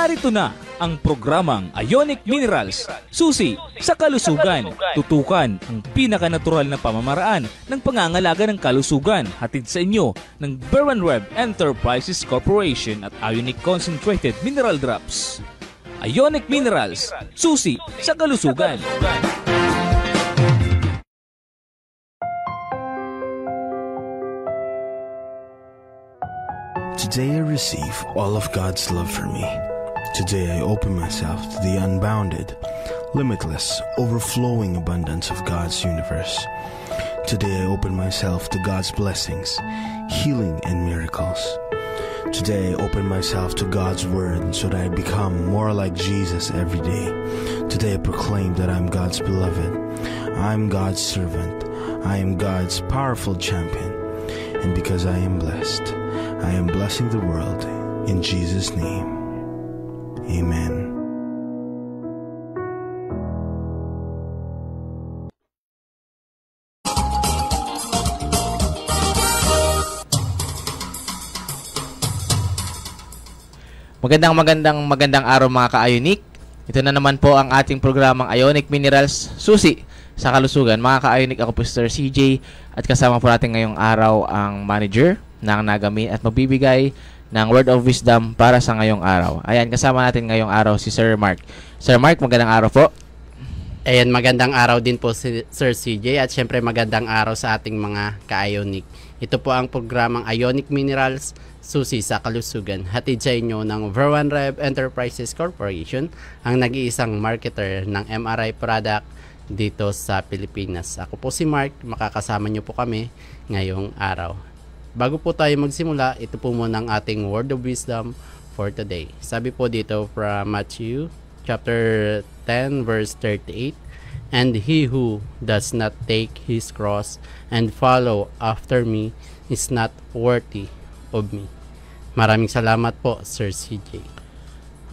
Narito na ang programang Ionic Minerals, susi sa kalusugan. Tutukan ang pinakanatural na pamamaraan ng pangangalaga ng kalusugan, hatid sa inyo ng Berwanreb Enterprises Corporation at Ionic Concentrated Mineral Drops. Ionic Minerals, susi sa kalusugan. Today I receive all of God's love for me. Today I open myself to the unbounded, limitless, overflowing abundance of God's universe. Today I open myself to God's blessings, healing, and miracles. Today I open myself to God's word so that I become more like Jesus every day. Today I proclaim that I'm God's beloved. I'm God's servant. I am God's powerful champion. And because I am blessed, I am blessing the world in Jesus' name. Amen. Magandang araw mga ka-Ionic. Ito na naman po ang ating programang Ionic Minerals, susi sa kalusugan. Mga ka-Ionic, ako po Sir CJ at kasama po natin ngayong araw ang manager ng Nagami at magbibigay ng word of wisdom para sa ngayong araw. Ayan, kasama natin ngayong araw si Sir Mark. Sir Mark, magandang araw po. Ayan, magandang araw din po si Sir CJ at syempre magandang araw sa ating mga ka-Ionic. Ito po ang programang Ionic Minerals, susi sa kalusugan. Hatid sa inyo ng Berwanreb Enterprises Corporation, ang nag-iisang marketer ng MRI product dito sa Pilipinas. Ako po si Mark, makakasama nyo po kami ngayong araw. Bago po tayo magsimula, ito po muna ang ating word of wisdom for today. Sabi po dito from Matthew chapter 10 verse 38, "And he who does not take his cross and follow after me is not worthy of me." Maraming salamat po, Sir CJ.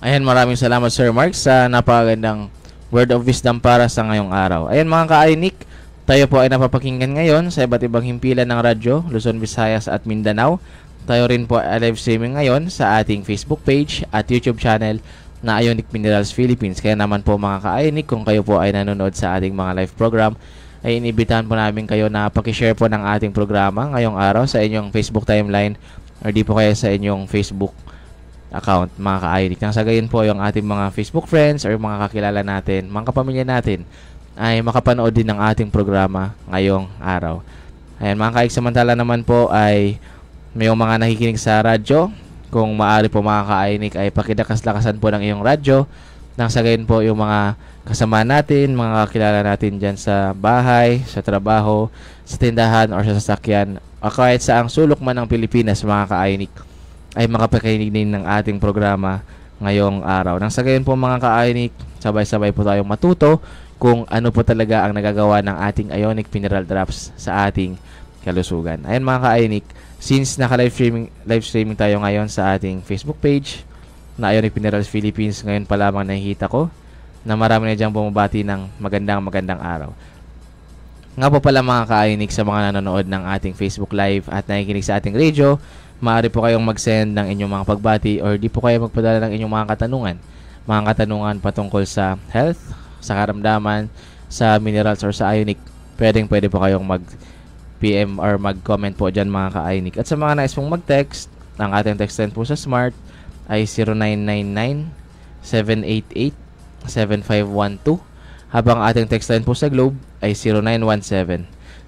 Ayan, maraming salamat Sir Mark sa napakagandang word of wisdom para sa ngayong araw. Ayan mga ka-Ionic, tayo po ay napapakinggan ngayon sa iba't ibang himpilan ng radyo, Luzon, Visayas at Mindanao. Tayo rin po ay live streaming ngayon sa ating Facebook page at YouTube channel na Ionic Minerals Philippines. Kaya naman po mga ka-Ionic, kung kayo po ay nanonood sa ating mga live program, ay inibitahan po namin kayo na pakishare po ng ating programa ngayong araw sa inyong Facebook timeline or di po kaya sa inyong Facebook account mga ka-Ionic. Nang sa gayon po yung ating mga Facebook friends or mga kakilala natin, mga kapamilya natin ay makapanood din ng ating programa ngayong araw. Ayan mga ka-Ionic, samantala naman po ay may mga nakikinig sa radyo. Kung maaari po mga ka-Ionic ay pakilakas-lakasan po ng iyong radyo. Nang sa gayon po yung mga kasama natin, mga kakilala natin dyan sa bahay, sa trabaho, sa tindahan or sa sasakyan o kahit saang sulok man ng Pilipinas mga ka-Ionic ay makapakinig din ng ating programa ngayong araw. Nang sa gayon po mga ka-Ionic, sabay-sabay po tayong matuto kung ano po talaga ang nagagawa ng ating Ionic Mineral Drops sa ating kalusugan. Ayan mga ka-Ionic, since naka-live streaming tayo ngayon sa ating Facebook page na Ionic Minerals Philippines, ngayon pa lamang nakikita ko na marami na diyang bumabati ng magandang araw. Nga po pala mga ka-Ionic, sa mga nanonood ng ating Facebook Live at nakikinig sa ating radio, maaari po kayong mag-send ng inyong mga pagbati or di po kayo magpadala ng inyong mga katanungan patungkol sa health, sa karamdaman, sa minerals or sa Ionic. Pwede po kayong mag-PM or mag-comment po dyan mga ka-Ionic. At sa mga nais pong mag-text, ang ating text line po sa Smart ay 0999-788-7512. Habang ating text line po sa Globe ay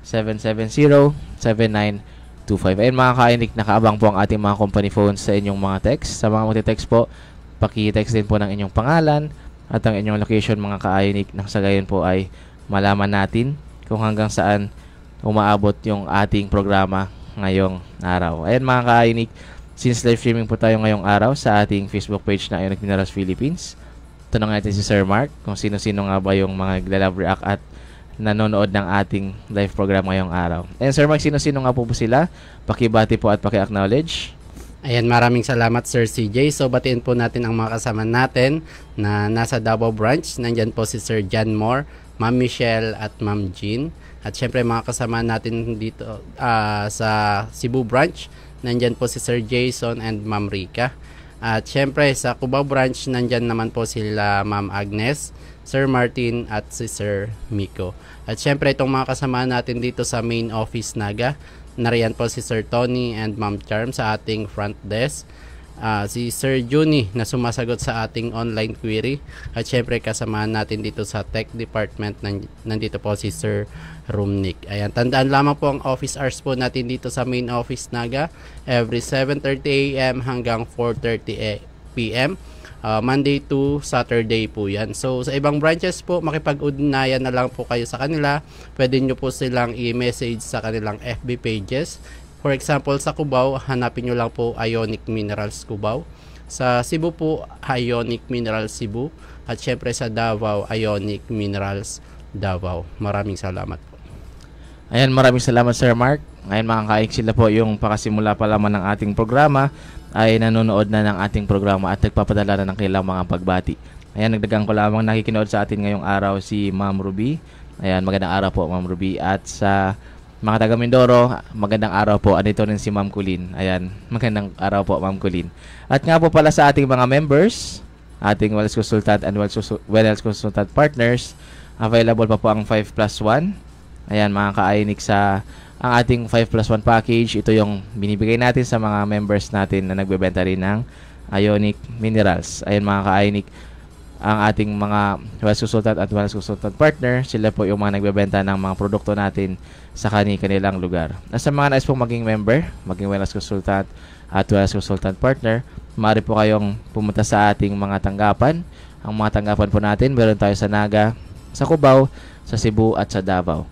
0917-770-7925. Ayun mga ka-Ionic, nakaabang po ang ating mga company phones sa inyong mga text. Sa mga magte-text po, paki-text din po ng inyong pangalan at ang inyong location mga ka-Ionic. Nang sa gayon po ay malaman natin kung hanggang saan umaabot yung ating programa ngayong araw. Ayun mga ka-Ionic, since live streaming po tayo ngayong araw sa ating Facebook page na Ionic Minerals Philippines, tanong natin si Sir Mark kung sino-sino nga ba yung mga nagla-love react at nanonood ng ating live program ngayong araw. And Sir Mark, sino-sino nga po sila? Pakibati po at paki-acknowledge. Ayan, maraming salamat Sir CJ. So batiin po natin ang mga kasama natin na nasa Davao branch. Nandyan po si Sir John Moore, Ma'am Michelle at Ma'am Jean. At syempre mga kasama natin dito sa Cebu branch. Nandyan po si Sir Jason and Ma'am Rica. At syempre sa Cubao branch, nandyan naman po sila Ma'am Agnes, Sir Martin at si Sir Miko. At syempre itong mga kasama natin dito sa main office Naga, nariyan po si Sir Tony and Ma'am Charm sa ating front desk. Si Sir Juni na sumasagot sa ating online query, at syempre kasamahan natin dito sa tech department nandito po si Sir Rumnik. Ayan, tandaan lamang po ang office hours po natin dito sa main office Naga, every 7:30 AM hanggang 4:30 PM, Monday to Saturday po yan. So sa ibang branches po, makipag-ugnayan na lang po kayo sa kanila. Pwede nyo po silang i-message sa kanilang FB pages. For example, sa Cubao, hanapin nyo lang po Ionic Minerals Cubao. Sa Cebu po, Ionic Minerals Cebu. At syempre sa Davao, Ionic Minerals Davao. Maraming salamat po. Ayan, maraming salamat Sir Mark. Ngayon mga kainik, sila po yung pakasimula pa lamang ng ating programa ay nanonood na ng ating programa at nagpapadala na ng kailang mga pagbati. Ayan, nagdagang ko lamang nakikinood sa atin ngayong araw si Ma'am Ruby. Ayan, magandang araw po Ma'am Ruby. At sa mga taga Mindoro, magandang araw po. Andito rin si Ma'am Kulin. Ayan, magandang araw po Ma'am Kulin. At nga po pala sa ating mga members, ating Wellness Consultant and Wellness Consultant Partners, available pa po ang 5+1. Ayan mga ka-Ionic, sa ang ating 5+1 package. Ito yung binibigay natin sa mga members natin na nagbebenta rin ng Ionic Minerals. Ayan mga ka-Ionic, ang ating mga Wellness Consultant at Wellness Consultant Partner, sila po yung mga nagbebenta ng mga produkto natin sa kanilang lugar. At sa mga nais pong maging member, maging Wellness Consultant at Wellness Consultant Partner, maaari po kayong pumunta sa ating mga tanggapan. Ang mga tanggapan po natin, meron tayo sa Naga, sa Cubao, sa Cebu at sa Davao.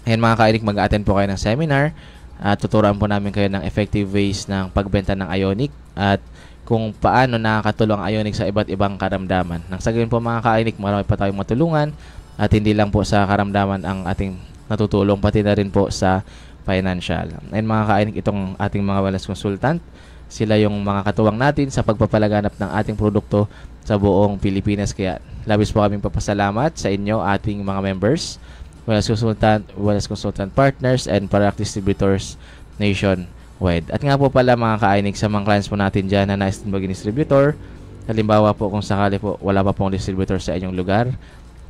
Ayan mga kainik, mag-attend po kayo ng seminar at tuturuan po namin kayo ng effective ways ng pagbenta ng Ionic at kung paano nakakatulong ang Ionic sa iba't ibang karamdaman. Nang sa gayon po mga kainik, marami pa tayong matulungan at hindi lang po sa karamdaman ang ating natutulong, pati na rin po sa financial. Ayan mga kainik, itong ating mga wellness consultant, sila yung mga katuwang natin sa pagpapalaganap ng ating produkto sa buong Pilipinas. Kaya labis po kaming papasalamat sa inyo, ating mga members, Wellness Consultant Partners and Product Distributors nationwide. At nga po pala mga ka-Ionic, sa mga clients po natin dyan na nais din maging distributor, halimbawa po kung sakali po wala pa pong distributor sa inyong lugar,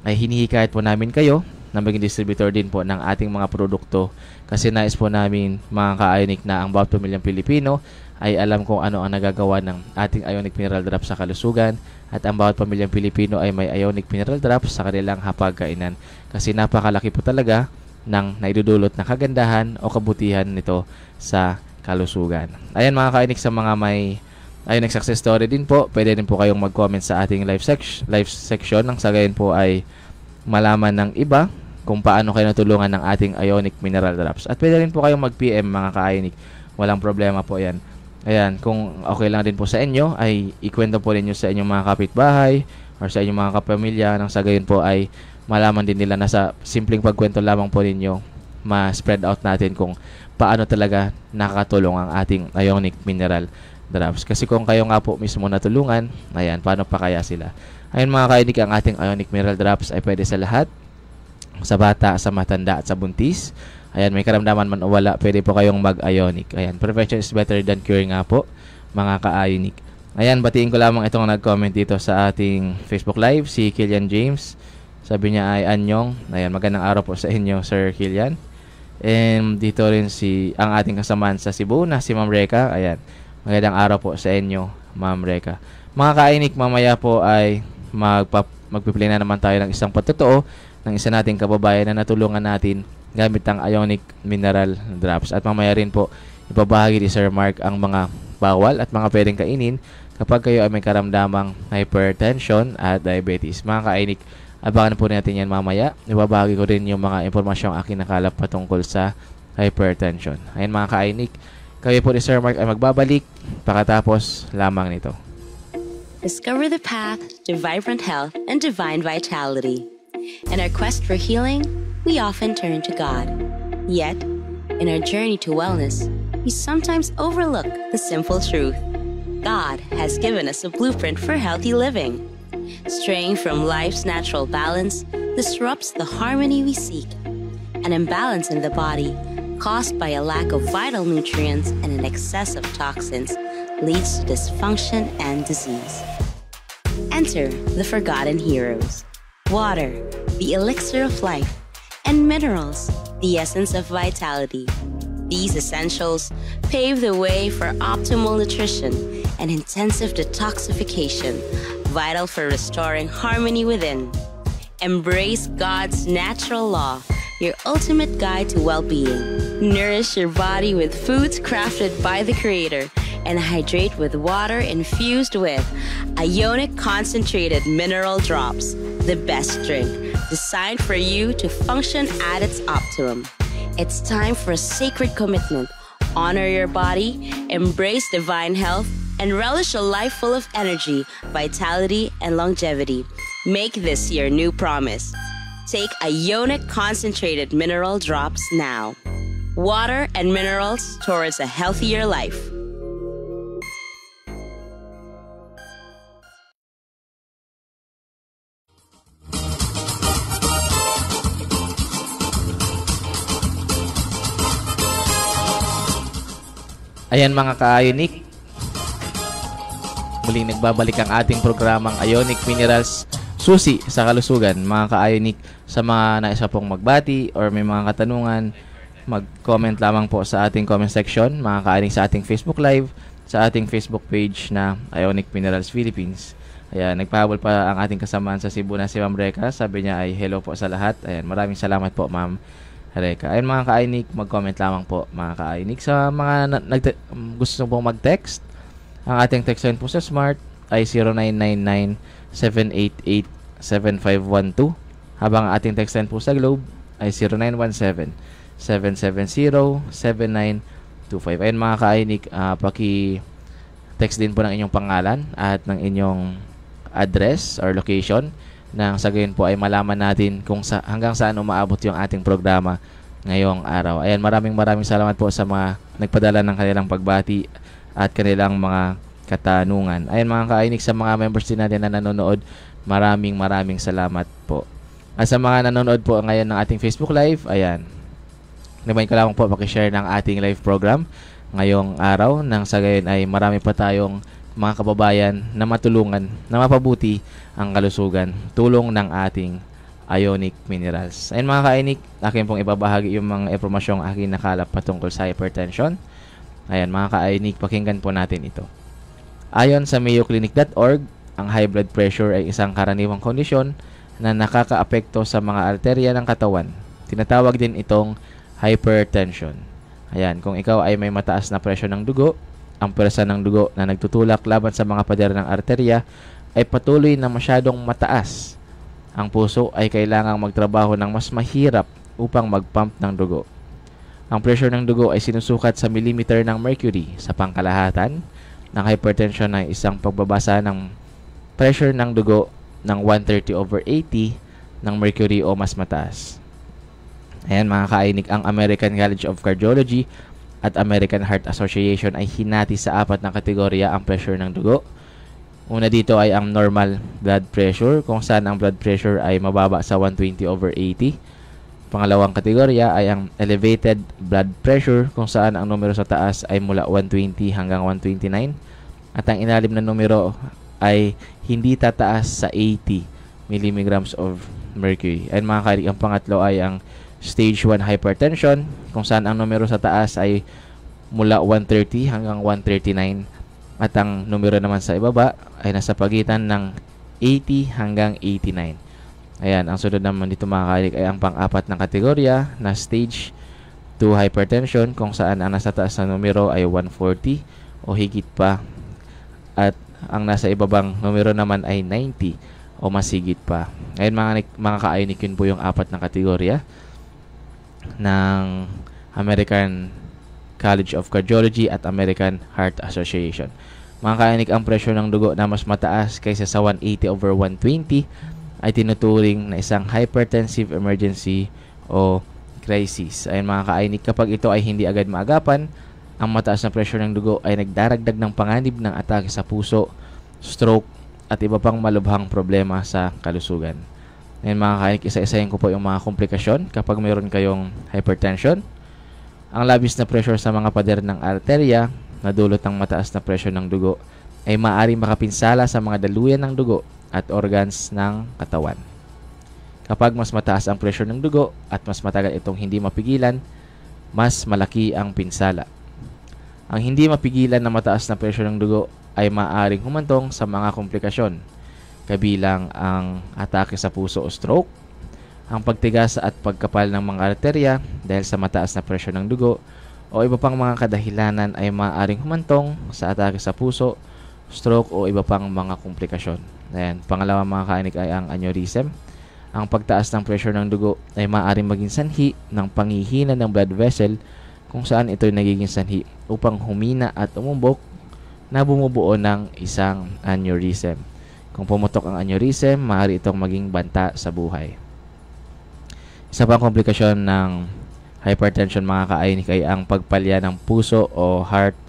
ay hinihikayat po namin kayo na maging distributor din po ng ating mga produkto, kasi nais po namin mga ka-Ionic na ang bawat pamilyang Pilipino ay alam kung ano ang nagagawa ng ating Ionic Mineral Drops sa kalusugan, at ang bawat pamilyang Pilipino ay may Ionic Mineral Drops sa kanilang hapagkainan, kasi napakalaki po talaga ng naidudulot na kagandahan o kabutihan nito sa kalusugan. Ayan mga ka-Ionic, sa mga may Ionic success story din po, pwede din po kayong mag-comment sa ating live section nang sa gayon po ay malaman ng iba kung paano kayo natulungan ng ating Ionic Mineral Drops. At pwede rin po kayong mag-PM mga ka-Ionic, walang problema po yan. Ayan, kung okay lang din po sa inyo, ay ikwento po ninyo sa inyong mga kapitbahay or sa inyong mga kapamilya, nang sa gayon po ay malaman din nila na sa simpleng pagkwento lamang po ninyo, ma-spread out natin kung paano talaga nakakatulong ang ating Ionic Mineral Drops. Kasi kung kayo nga po mismo natulungan, ayan, paano pa kaya sila? Ayun mga ka-Ionic, ang ating Ionic Mineral Drops ay pwede sa lahat, sa bata, sa matanda at sa buntis. Ayan, may karamdaman man o wala, pwede po kayong mag-Ionic. Ayan, prevention is better than cure nga po, mga ka-Ionic. Ayan, batiin ko lamang itong nag-comment dito sa ating Facebook Live, si Kilian James. Sabi niya ay anyong. Ayan, magandang araw po sa inyo, Sir Kilian. And dito rin ang ating kasamaan sa Cebu na si Ma'am Reka. Ayan, magandang araw po sa inyo, Ma'am Reka. Mga ka-Ionic, mamaya po ay magpipili na naman tayo ng isang patotoo ng isa nating kababayan na natulungan natin gamit ang Ionic Mineral Drops. At mamaya rin po ipabahagi ni Sir Mark ang mga bawal at mga pwedeng kainin kapag kayo ay may karamdamang hypertension at diabetes. Mga ka-Ionic, abangan po natin yan mamaya. Ibabahagi ko rin yung mga impormasyong aking nakalap patungkol sa hypertension. Ayun mga ka-Ionic, kayo po ni Sir Mark ay magbabalik pagkatapos lamang nito. Discover the path to vibrant health and divine vitality. In our quest for healing, we often turn to God. Yet, in our journey to wellness, we sometimes overlook the simple truth. God has given us a blueprint for healthy living. Straying from life's natural balance disrupts the harmony we seek. An imbalance in the body caused by a lack of vital nutrients and an excess of toxins leads to dysfunction and disease. Enter the forgotten heroes. Water, the elixir of life, and minerals, the essence of vitality. These essentials pave the way for optimal nutrition and intensive detoxification, vital for restoring harmony within. Embrace God's natural law, your ultimate guide to well-being. Nourish your body with foods crafted by the Creator and hydrate with water infused with Ionic Concentrated Mineral Drops, the best drink designed for you to function at its optimum. It's time for a sacred commitment. Honor your body, embrace divine health, and relish a life full of energy, vitality, and longevity. Make this your new promise. Take Ionic Concentrated Mineral Drops now. Water and minerals towards a healthier life. Ayan mga ka-Ionic, muling nagbabalik ang ating programang Ionic Minerals, susi sa kalusugan. Mga ka-Ionic, sa mga naisa pong magbati or may mga katanungan, mag-comment lamang po sa ating comment section, mga ka-Ionic, sa ating Facebook Live, sa ating Facebook page na Ionic Minerals Philippines. Ayan, nagpahabol pa ang ating kasamaan sa Cebu na si Ma'am Reka. Sabi niya ay hello po sa lahat. Ayan, maraming salamat po Ma'am Reka. Ayun mga ka-Ionic, mag-comment lamang po mga ka-Ionic. Sa mga gusto pong mag-text, ang ating text line po sa Smart ay 0999-788-7512. Habang ang ating text line po sa Globe ay 0917-770-7925. Ayun mga ka-Ionic, paki-text din po ng inyong pangalan at ng inyong address or location nang sa gayon po ay malaman natin kung hanggang saan umaabot yung ating programa ngayong araw. Ayan, maraming salamat po sa mga nagpadala ng kanilang pagbati at kanilang mga katanungan. Ayan mga ka-Ionic, sa mga members din natin na nanonood, maraming salamat po. At sa mga nanonood po ngayon ng ating Facebook Live, ayan, naman ko lang po pakishare ng ating live program ngayong araw nang sa gayon ay marami pa tayong mga kababayan na matulungan, na mapabuti ang kalusugan, tulong ng ating Ionic Minerals. Ayun mga ka-Ionic, akin pong ibabahagi yung mga impormasyong aking nakalap patungkol sa hypertension. Ayan mga ka-Ionic, pakinggan po natin ito. Ayon sa mayoclinic.org, ang high blood pressure ay isang karaniwang kondisyon na nakakaapekto sa mga arterya ng katawan. Tinatawag din itong hypertension. Ayan, kung ikaw ay may mataas na presyo ng dugo, ang pwersa ng dugo na nagtutulak laban sa mga pader ng arterya ay patuloy na masyadong mataas. Ang puso ay kailangang magtrabaho ng mas mahirap upang mag-pump ng dugo. Ang pressure ng dugo ay sinusukat sa millimeter ng mercury. Sa pangkalahatan, ng hypertension ay isang pagbabasa ng pressure ng dugo ng 130/80 ng mercury o mas mataas. Ayan mga ka-Ionic, ang American College of Cardiology at American Heart Association ay hinati sa 4 na kategorya ang pressure ng dugo. Una dito ay ang normal blood pressure, kung saan ang blood pressure ay mababa sa 120/80. Pangalawang kategorya ay ang elevated blood pressure, kung saan ang numero sa taas ay mula 120 hanggang 129. At ang ilalim na numero ay hindi tataas sa 80 milligrams of mercury. At mga ka-Ionic, ang pangatlo ay ang stage 1 hypertension, kung saan ang numero sa taas ay mula 130 hanggang 139 at ang numero naman sa ibaba ay nasa pagitan ng 80 hanggang 89. Ayan, ang sunod naman dito mga ka-Ionic ay ang pang-apat na kategorya na stage 2 hypertension, kung saan ang nasa taas na numero ay 140 o higit pa at ang nasa ibabang numero naman ay 90 o mas higit pa. Ayan mga ka-Ionic, yun po yung 4 na kategorya ng American College of Cardiology at American Heart Association. Mga ka-Ionic, ang presyo ng dugo na mas mataas kaysa sa 180/120 ay tinuturing na isang hypertensive emergency o crisis. Ayun mga ka-Ionic, kapag ito ay hindi agad maagapan, ang mataas na presyo ng dugo ay nagdaragdag ng panganib ng atake sa puso, stroke, at iba pang malubhang problema sa kalusugan. Ngayon mga ka-Ionic, isa-isahin ko po yung mga komplikasyon kapag mayroon kayong hypertension. Ang labis na pressure sa mga pader ng arterya na dulot ng mataas na presyon ng dugo ay maaaring makapinsala sa mga daluyan ng dugo at organs ng katawan. Kapag mas mataas ang presyon ng dugo at mas matagal itong hindi mapigilan, mas malaki ang pinsala. Ang hindi mapigilan na mataas na presyon ng dugo ay maaaring humantong sa mga komplikasyon, kabilang ang atake sa puso o stroke, ang pagtigas at pagkapal ng mga arterya dahil sa mataas na presyon ng dugo, o iba pang mga kadahilanan ay maaaring humantong sa atake sa puso, stroke o iba pang mga komplikasyon. Ayan. Pangalawa mga kainik ay ang aneurysm. Ang pagtaas ng pressure ng dugo ay maaaring maging sanhi ng panghihina ng blood vessel kung saan ito nagiging sanhi upang humina at umumbok na bumubuo ng isang aneurysm. Kung pumutok ang aneurysm, maaari itong maging banta sa buhay. Isa pang komplikasyon ng hypertension mga kainik ay ang pagpalya ng puso o heart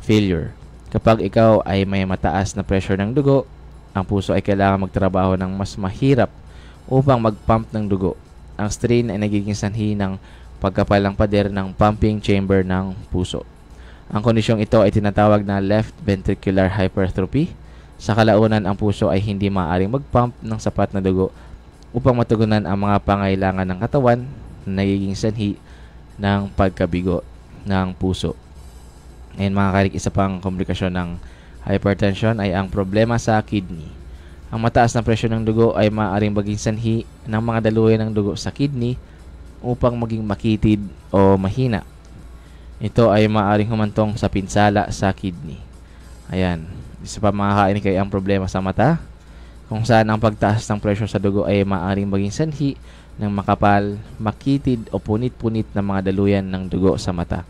failure. Kapag ikaw ay may mataas na pressure ng dugo, ang puso ay kailangan magtrabaho ng mas mahirap upang mag-pump ng dugo. Ang strain ay nagiging sanhi ng pagkapal ng pader ng pumping chamber ng puso. Ang kondisyong ito ay tinatawag na left ventricular hypertrophy. Sa kalaunan, ang puso ay hindi maaaring mag-pump ng sapat na dugo upang matugunan ang mga pangailangan ng katawan na nagiging sanhi ng pagkabigo ng puso. Ngayon mga kainik, isa pang komplikasyon ng hypertension ay ang problema sa kidney. Ang mataas na presyon ng dugo ay maaaring maging sanhi ng mga daluyan ng dugo sa kidney upang maging makitid o mahina. Ito ay maaaring humantong sa pinsala sa kidney. Ayan. Isa pa mga kainik ay ang problema sa mata, kung saan ang pagtaas ng presyon sa dugo ay maaaring maging sanhi ng makapal, makitid o punit-punit na mga daluyan ng dugo sa mata.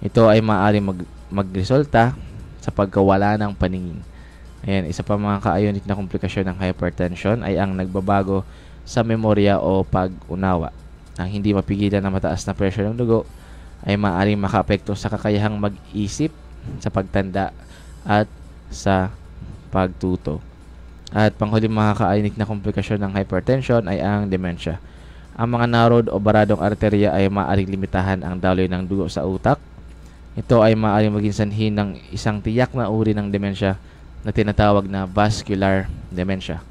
Ito ay maaaring magresulta sa pagkawala ng paningin. Ayan, isa pa mga ka-ionic na komplikasyon ng hypertension ay ang nagbabago sa memorya o pag-unawa. Ang hindi mapigilan na mataas na pressure ng dugo ay maaaring makaapekto sa kakayahang mag-isip, sa pagtanda at sa pagtuto. At panghuling mga ka-ionic na komplikasyon ng hypertension ay ang dementia. Ang mga narrowed o baradong arterya ay maaaring limitahan ang daloy ng dugo sa utak. Ito ay maaaring maging sanhi ng isang tiyak na uri ng demensya na tinatawag na vascular dementia.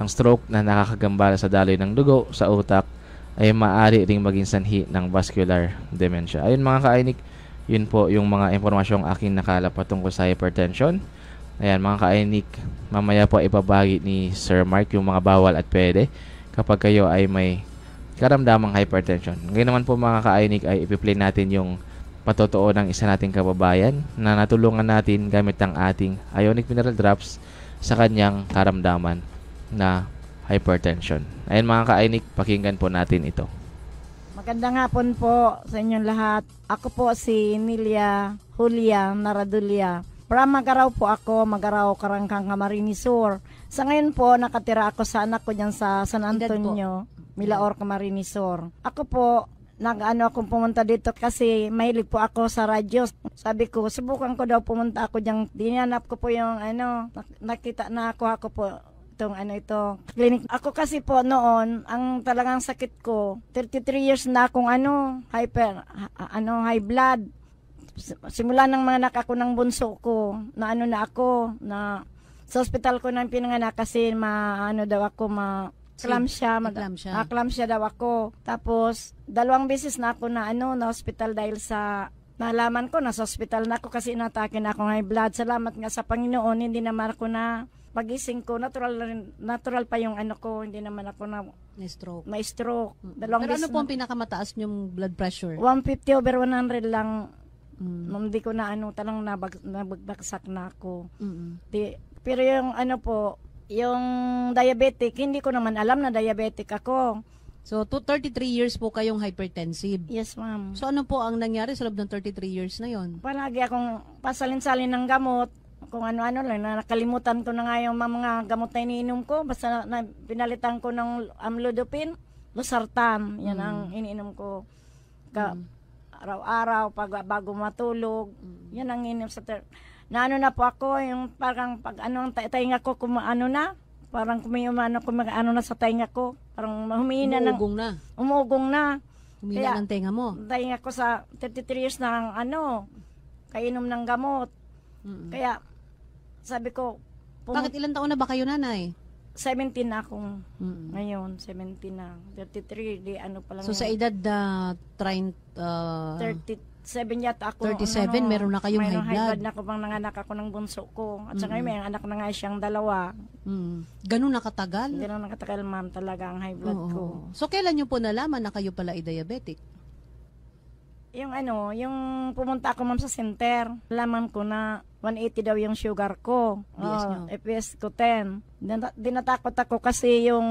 Ang stroke na nakakagambala sa daloy ng dugo sa utak ay maaari ring maging sanhi ng vascular dementia. Ayun mga kainik, yun po yung mga impormasyong aking nakala patungkol sa hypertension. Ayan mga kainik, mamaya po ipabagi ni Sir Mark yung mga bawal at pwede kapag kayo ay may karamdamang hypertension. Ngayon naman po mga kainik ay ipi-play natin yung patotoo ng isa nating kababayan na natulungan natin gamit ang ating ionic mineral drops sa kanyang karamdaman na hypertension. Ayun mga ka-ionic, pakinggan po natin ito. Magandang hapon po sa inyong lahat. Ako po si Nilia Julia Naradulia. Para Magaraw po ako, Magaraw Karangkang Camarines Sur. Sa ngayon po, nakatira ako sa anak ko dyan sa San Antonio, Milaor, Camarines Sur. Ako po, akong pumunta dito kasi mahilig po ako sa radyo. Sabi ko, subukan ko daw pumunta ako diyan. Dinanap ko po yung nakita na ako po itong ito clinic. Ako kasi po noon, ang talagang sakit ko, 33 years na akong high blood. Simula ng mga anak ako ng bunso ko, na na ako, na sa hospital ko nang pinanganak kasi Clamsia daw ako. Tapos, 2 beses na ako na hospital dahil sa nalaman ko na sa hospital na ako kasi inatake na akong high blood. Salamat nga sa Panginoon, hindi naman ako na pagising ko, natural pa yung ko, hindi naman ako na stroke. Pero ano po ang pinakamataas niyong blood pressure? 150/100 lang. Hindi ko na talang nabagsak na ako. Pero yung yung diabetic, hindi ko naman alam na diabetic ako. So, 33 years po kayong hypertensive. Yes, ma'am. So, ano po ang nangyari sa loob ng 33 years na yon? Palagi akong pasalin-salin ng gamot. Kung ano-ano lang, nakalimutan ko na nga yung mga gamot na iniinom ko. Basta pinalitan ko ng amlodipine, losartan. Yan ang iniinom ko. Araw-araw, bago matulog. Yan ang iniinom sa na po ako, yung parang tainga ko, parang na sa tainga ko. Parang humihina Umugong na. Kaya, ng tenga mo. Tainga ko sa 33 years na kainom ng gamot. Mm-mm. Kaya, sabi ko, Bakit ilang taon na ba kayo, nanay? 17 na akong Mm-mm. ngayon, 17 na. 33, di ano pa lang. So sa yun. edad 37 yata ako. 37, meron na kayong mayroong high blood. na ako bang nanganak ako ng bunso ko. At saka Mm-mm. may anak na nga siyang dalawa. Ganun nakatagal? Hindi na nakatagal, ma'am, talaga ang high blood ko. Oo. So kailan nyo po nalaman na kayo pala ay diabetic? Yung yung pumunta ako, ma'am, sa center, laman ko na 180 daw yung sugar ko. FPS nyo? FPS ko 10. Dinatakot ako kasi yung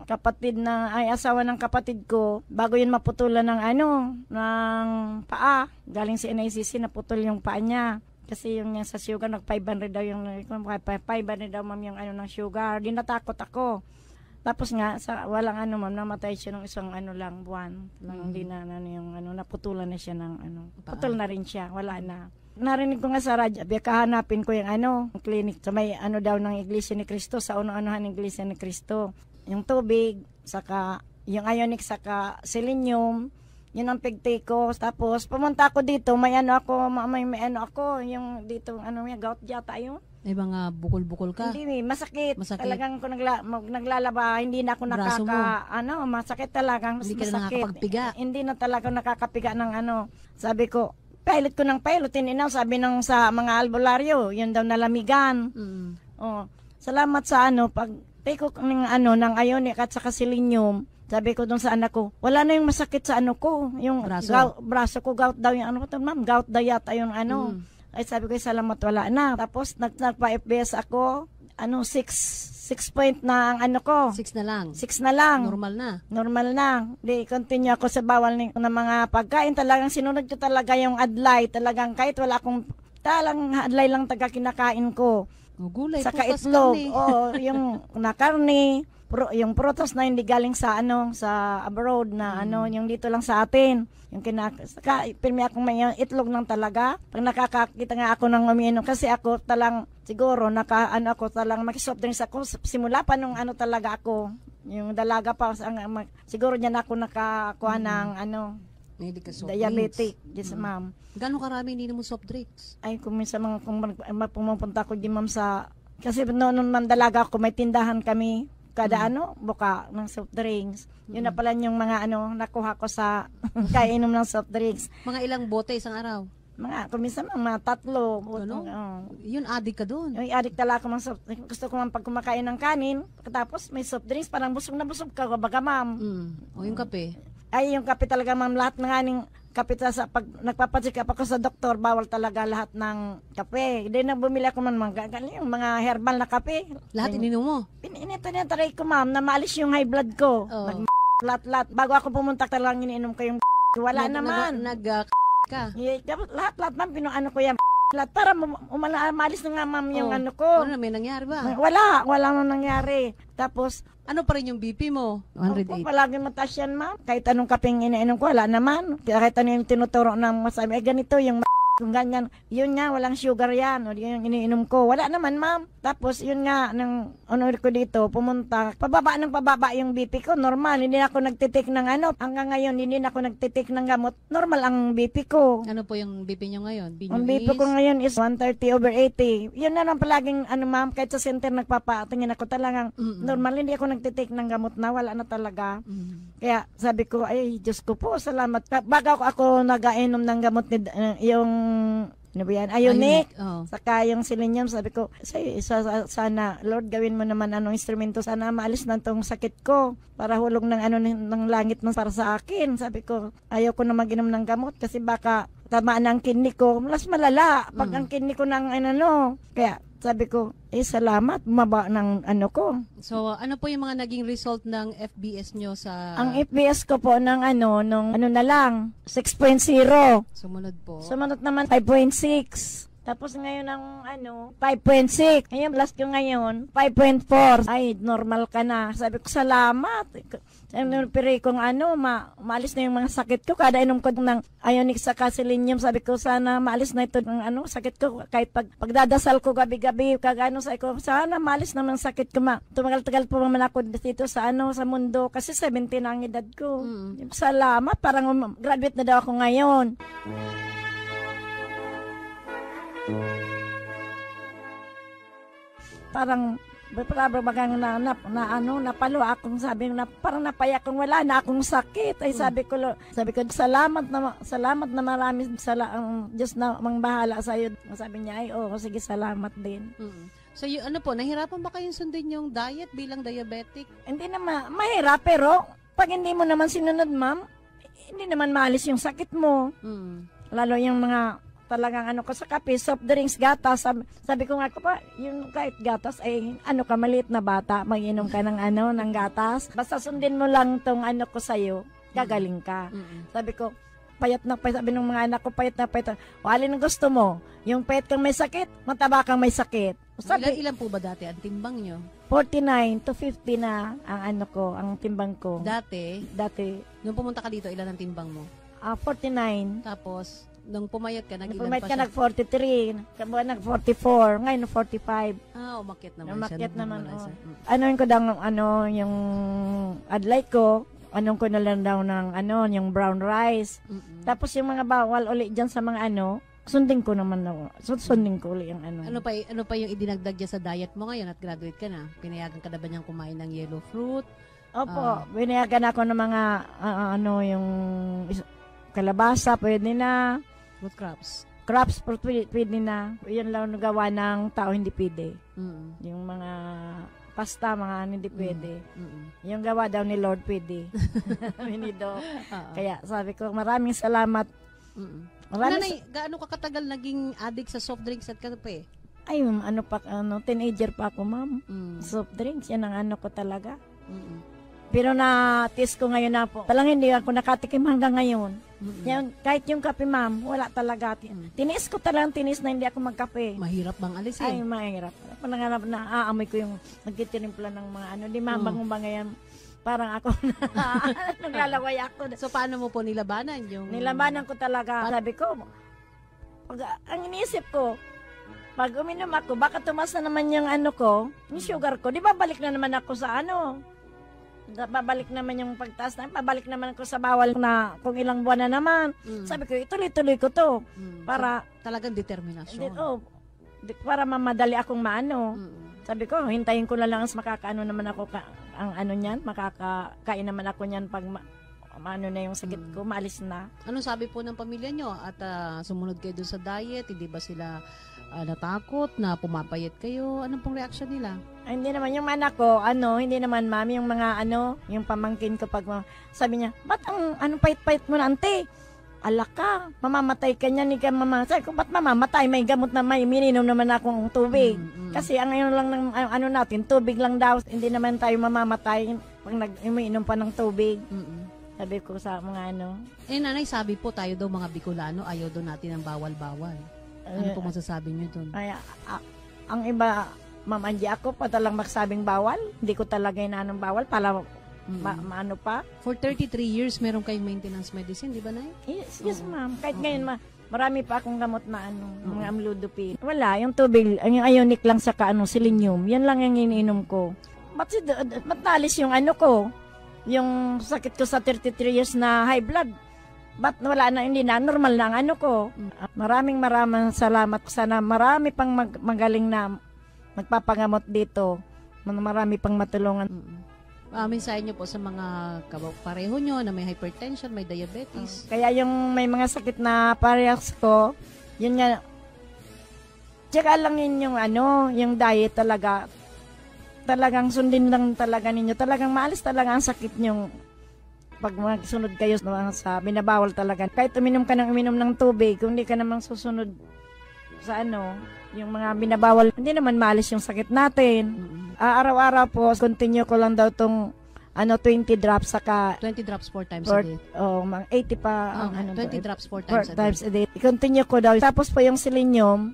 kapatid asawa ng kapatid ko, bago yun maputulan ng ng paa, galing si NICC, naputol yung paa niya. Kasi yung sa sugar, 500 daw yung, 500 daw, ma'am, yung ng sugar. Dinatakot ako. Tapos nga, walang ma'am, namatay siya ng isang lang, buwan. Hindi na, naputulan na siya ng putol na rin siya, wala na. Narinig ko nga sa radyo, kahanapin ko yung clinic sa may daw ng Iglesia ni Cristo, sa ano-anohan ng Iglesia ni Cristo. Yung tubig, saka yung ionic, saka selenium, yun ang pigtake ko. Tapos, pumunta ako dito, may yung dito, gout yata yun. May mga bukol-bukol ka? Hindi, masakit. Masakit. Talagang kung naglalaba, hindi na ako Braso masakit talagang. Hindi ka na masakit. nakakapagpiga. Hindi na talaga nakakapiga ng Sabi ko, pilot ko ng pilot, sabi sa mga albularyo, yun daw nalamigan. Oh, salamat sa pag take ko ng ionic at saka selenium. Sabi ko dun sa anak ko, wala na yung masakit sa ko, yung braso ko, gout daw yung ma'am, gout daw yata yung Ay sabi ko, salamat, wala na. Tapos nagpa-FBS ako, 6 point na ang ko. 6 na lang? 6 na lang. Normal na? Di, continue ako sa bawal ng mga pagkain. Talagang sinunod ko talaga yung adlay. Talagang kahit wala akong, adlay lang taga kinakain ko. Gulay, saka putas, itlog. karne. Yung karne. Yung prutas na hindi galing sa sa abroad na yung dito lang sa atin. Yung saka pirmi akong may itlog lang talaga. Pag nakakakita nga ako ng umiinom kasi ako talang siguro ako talang makisoft drinks ako simula pa nung talaga ako. Yung dalaga pa siguro niya na ako nakakuha ng diabetic. Yes, ma'am. Gano'ng karami hindi mo soft drinks? Ay, kung minsan kung pumunta ko di ma'am kasi noon man dalaga ako, may tindahan kami. Kada buka ng soft drinks. Yun na pala yung mga nakuha ko sa kainom ng soft drinks. Mga ilang bote isang araw? Kuminsan mga 3. Yun, addict ka doon. Yung addict talaga ako ng soft drinks. Gusto ko pag kumakain ng kanin, tapos may soft drinks, parang busog na busog ka, baga ma'am. O yung kape? Ay, yung kape talaga ma'am, lahat ng aning kape pag nagpapacheck up ako sa doktor, bawal talaga lahat ng kape. Hindi na bumili ako man yung mga herbal na kape. Lahat ininom mo? Pinitaray ko ma'am, na maalis yung high blood ko. Lahat. Bago ako pumunta talagang iniinom ko yung wala naman. Ka? Lahat ma'am, pinuano ko yan. Lahat para maalis na nga ma'am yung ko. Ano, may nangyari ba? Wala na nangyari. Tapos, ano pa rin yung BP mo? 108. Palagi mataas yan, ma'am. Kahit anong kapeng iniinom ko, wala naman. Kahit ano yung tinuturo ng masabi, ganito yung kung ganyan, yun nga, walang sugar yan. O yun yung iniinom ko. Wala naman, ma'am. Tapos, yun nga, nang ko dito, pumunta, pababa yung BP ko. Normal, hindi na ako nagtitik ng hanggang ngayon, hindi na ako nagtitik ng gamot. Normal ang BP ko. Ano po yung BP nyo ngayon? Ang BP ko ngayon is 130/80. Yun na lang palaging, ma'am, kahit sa center nagpapatingin ako talagang normal, hindi ako nagtitik ng gamot na, wala na talaga. Kaya sabi ko, ay, Diyos ko po, salamat. Bago ako nag-ainom ng gamot yung ionic. Saka yung selenium, sabi ko, sana, Lord, gawin mo naman instrumento, sana maalis na tong sakit ko para hulog ng ng langit mo para sa akin. Sabi ko, ayaw ko na mag-inom ng gamot kasi baka tamaan ang kidney ko, mas malala pag ang kidney ko ng Kaya sabi ko, salamat, bumaba ng ko. So, ano po yung mga naging result ng FBS nyo sa... Ang FBS ko po ng nung na lang, 6.0. Sumunod po. Sumunod naman, 5.6. Tapos ngayon ang 5.6. Ngayon, last ko ngayon, 5.4. Ay, normal ka na. Sabi ko, salamat. Pero kung maalis na yung mga sakit ko, kada inom ko ng ionic sa selenium, sabi ko, sana maalis na ito ng sakit ko. Kahit pagdadasal ko gabi-gabi, sabi ko, sana maalis na ng sakit ko. Tumagal-tagal po naman ako dito sa sa mundo, kasi 70 na ang edad ko. Salamat, parang graduate na daw ako ngayon. Parang bagang napalo akong sabi na parang napayak kong wala na akong sakit. Ay sabi ko salamat na maraming ang Diyos na mangbahala sa iyo. Sabi niya ay sige salamat din. So ano po, nahirapan ba kayong sundin yung diet bilang diabetic? Hindi naman mahirap pero pag hindi mo naman sinunod ma'am, hindi naman maalis yung sakit mo. Lalo yung mga talagang ko sa kape, soft drinks, gatas. Sabi ko nga pa, yung kahit gatas ay maliit na bata, mag-inom ka ng gatas. Basta sundin mo lang tong ko sa'yo, gagaling ka. Sabi ko, payat na payat. Sabi ng mga anak ko, payat na payat. O alin ang gusto mo? Yung payat kang may sakit, mataba kang may sakit. Sabi, ilan po ba dati ang timbang nyo? 49 to 50 na ang timbang ko. Dati, nung pumunta ka dito, ilan ang timbang mo? 49. Tapos, nung pumayat ka, nag-ilan Pumayat pa ka, siya? nag-43. Kabuan, nag-44. Ngayon, 45. Umakyat naman Umakyat siya. naman, Nagmamala oh. siya. Anoin ko daw, yung adlay ko, anong ko na lang daw ng, yung brown rice. Tapos yung mga bawal uli dyan sa mga sundin ko naman sundin ko uli yung Ano pa yung idinagdag niya sa diet mo ngayon at graduate ka na? Pinayagan ka na ba niyang kumain ng yellow fruit? Opo, binayagan ako ng mga, yung kalabasa, pwede na. Fruit crops? Crops, pwede na. Yan lang nagawa ng tao, hindi pwede. Yung mga pasta, mga hindi pwede. Yung gawa daw ni Lord, pwede. Minido. Kaya sabi ko, maraming salamat. Nanay, gaano ka katagal naging addict sa soft drinks at kape? Ay, teenager pa ako, ma'am. Soft drinks, yan ang ko talaga. Pero na-test ko ngayon na po. Talang hindi ako nakatikim hanggang ngayon. Yan, kahit yung kape, ma'am, wala talaga. Tinis ko talagang na hindi ako magkape. Mahirap bang alisin? Ay, mahirap. Pananganap na aamoy ko yung nagtitirimpla ng mga di mambang ba ngayon. Parang ako naglalaway ako. So, paano mo po nilabanan yung... Nilabanan ko talaga. Sabi ko, ang iniisip ko, pag uminom ako, baka tumas na naman yung yung sugar ko. Di ba balik na naman ako sa babalik naman yung pagtaas na, babalik naman ako sa bawal na kung ilang buwan na naman. Sabi ko, ituloy-tuloy ko to. Para, so, talagang determinasyon. Para mamadali akong maano. Sabi ko, hintayin ko na lang makakaano naman ako, makakakain naman ako niyan pag maano na yung sakit ko, maalis na. Anong sabi po ng pamilya nyo? At sumunod kayo doon sa diet, hindi ba sila natakot na pumapayat kayo? Anong pong reaction nila? Ay, hindi naman yung anak ko, hindi naman mami, yung mga yung pamangkin ko pag sabi niya, ba't ang pait-pait mo na, ante? Ala ka, mamamatay ka niyan, hindi ka mamamatay. Sabi ko, ba't mamamatay? May gamot na mininom naman akong tubig. Kasi ang ngayon lang ng natin, tubig lang daw, hindi naman tayo mamamatay pag umiinom pa ng tubig. Sabi ko sa mga nanay, sabi po tayo daw mga Bicolano, ayaw daw natin ang bawal-bawal. Ano po masasabi niyo doon? Ay, ang iba, Ma'am Angie, ako pa talang magsabing bawal. Hindi ko talaga inanong bawal. Pala, maano pa. For 33 years, meron kayong maintenance medicine, di ba, Nay? Yes, ma'am. Kahit ngayon, marami pa akong gamot na mga amlodipine. Wala, yung tubig, yung ionic lang sa selenium. Yan lang yung iniinom ko. Ba't nalis yung ko? Yung sakit ko sa 33 years na high blood. Ba't wala na, hindi na, normal na ang ko. Maraming salamat. Sana marami pang magaling na magpapagamot dito. Marami pang matulungan. Mensahe nyo po sa mga pareho nyo na may hypertension, may diabetes. Kaya yung may mga sakit na parehas ko, yun nga, tsaka lang yun yung diet talaga. Talagang sundin lang talaga ninyo. Talagang maalis talaga ang sakit nyo. Pag magsunod kayo sa binabawal talaga. Kahit uminom ka ng tubig, kung hindi ka namang susunod sa yung mga binabawal, hindi naman maalis yung sakit natin. Araw-araw po, continue ko lang daw tong 20 drops saka 20 drops 4 times a day. Mga 80 pa 20 drops 4 times a day. I-continue ko daw. Tapos po yung selenium,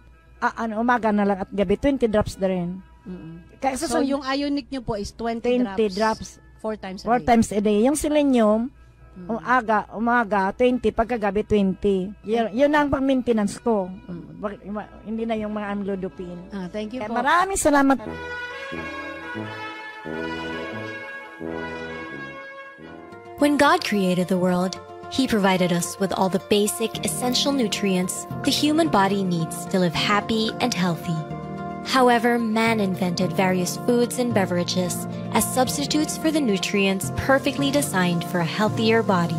umaga na lang at gabi 20 drops na rin. So yung ionic nyo po is 20 drops 4 times a day. 4 times a day. Yung selenium, umaga 20, pagkagabi 20. Yun ang pang-maintenance ko. Hindi na yung mga amlodipine. Thank you po. Maraming salamat. When God created the world, He provided us with all the basic, essential nutrients the human body needs to live happy and healthy. However, man invented various foods and beverages as substitutes for the nutrients perfectly designed for a healthier body.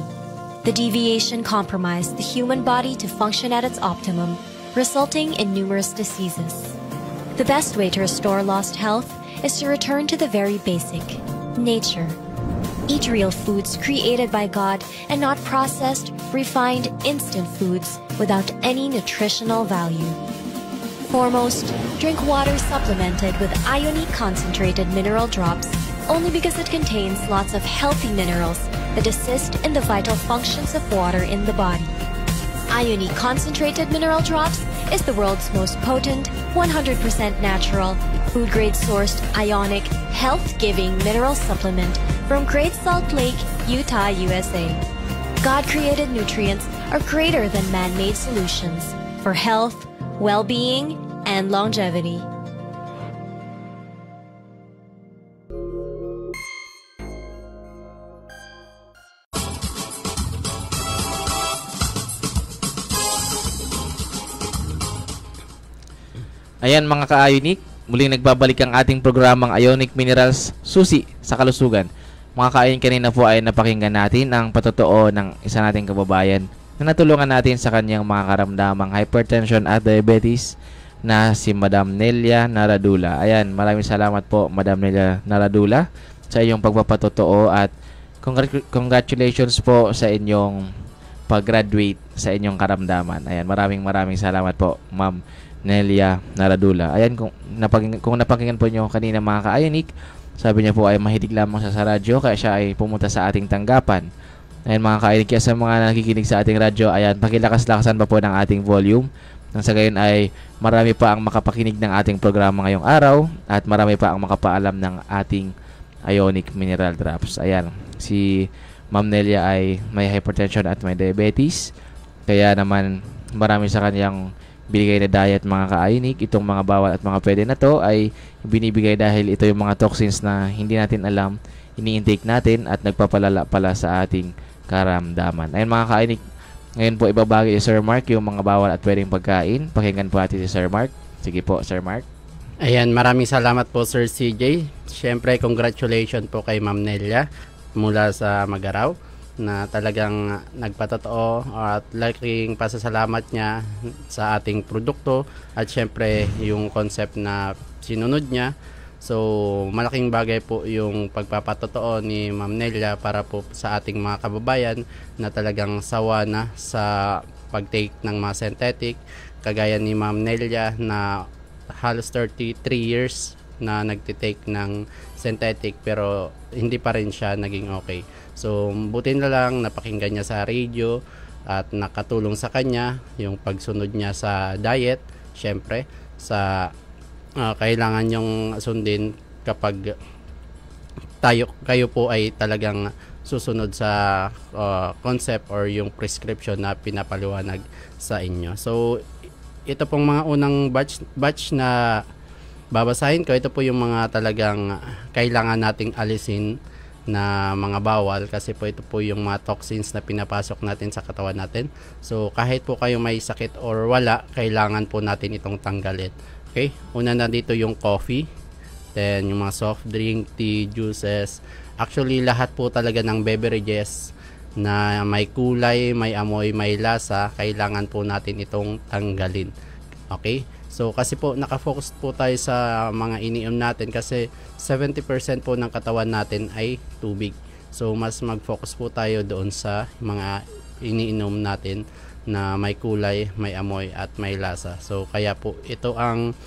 The deviation compromised the human body to function at its optimum, resulting in numerous diseases. The best way to restore lost health is to return to the very basic, nature. Eat real foods created by God and not processed, refined, instant foods without any nutritional value. Foremost, drink water supplemented with Ionic concentrated mineral drops only because it contains lots of healthy minerals that assist in the vital functions of water in the body. Ionic concentrated mineral drops is the world's most potent, 100% natural, food-grade sourced Ionic, health-giving mineral supplement from Great Salt Lake, Utah, USA. God-created nutrients are greater than man-made solutions for health, well-being, and longevity. Ayan mga ka-Ionic, muling nagbabalik ang ating programang Ionic Minerals Susi sa Kalusugan. Mga ka-Ionic, kanina po ay napakinggan natin ang patotoo ng isa nating kababayan na natulungan natin sa kanyang mga karamdamang hypertension at diabetes na si Madam Nelia Naradula. Ayan, maraming salamat po Madam Nelia Naradula sa iyong pagpapatotoo at congratulations po sa inyong pag-graduate sa inyong karamdaman. Ayan, maraming salamat po Ma'am Nelia Naradula. Ayan, kung napakinggan po nyo kanina mga ka-Ionic, sabi niya po ay mahilig lamang siya sa radyo kaya siya ay pumunta sa ating tanggapan. Ayan mga ka-Ionic, kaya sa mga nakikinig sa ating radyo, ayan, pakilakas-lakasan pa po ng ating volume. Nang sa gayon ay marami pa ang makapakinig ng ating programa ngayong araw at marami pa ang makapaalam ng ating Ionic Mineral Drops. Ayan, si Ma'am Nelia ay may hypertension at may diabetes. Kaya naman marami sa kanyang binigay na diet mga ka-Ionic. Itong mga bawal at mga pwede na to ay binibigay dahil ito yung mga toxins na hindi natin alam, ini-intake natin at nagpapalala pala sa ating karamdaman. Ayun mga ka-Ionic, ngayon po ibabagi si Sir Mark yung mga bawal at pwedeng pagkain. Pakinggan po natin si Sir Mark. Sige po Sir Mark. Ayan, maraming salamat po Sir CJ. Siyempre, congratulations po kay Ma'am Nelia mula sa Magaraw na talagang nagpatotoo at laking pasasalamat niya sa ating produkto at syempre yung concept na sinunod niya. So malaking bagay po yung pagpapatotoo ni Ma'am Nelia para po sa ating mga kababayan na talagang sawa na sa pag-take ng mga synthetic, kagaya ni Ma'am Nelia na halos 33 years na nagtitake ng synthetic pero hindi pa rin siya naging okay. So, buti na lang napakinggan niya sa radio at nakatulong sa kanya yung pagsunod niya sa diet. Syempre, sa kailangan yung sundin kapag kayo po ay talagang susunod sa concept or yung prescription na pinapaliwanag sa inyo. So, ito pong mga unang batch na babasahin ko. Ito po yung mga talagang kailangan nating alisin na mga bawal kasi po ito po yung mga toxins na pinapasok natin sa katawan natin. So kahit po kayo may sakit or wala, kailangan po natin itong tanggalin. Okay? Una na dito yung coffee, then yung mga soft drink, tea, juices. Actually lahat po talaga ng beverages na may kulay, may amoy, may lasa, kailangan po natin itong tanggalin. Okay? So kasi po nakafocus po tayo sa mga iniinom natin kasi 70% po ng katawan natin ay tubig. So mas mag-focus po tayo doon sa mga iniinom natin na may kulay, may amoy at may lasa. So kaya po ito ang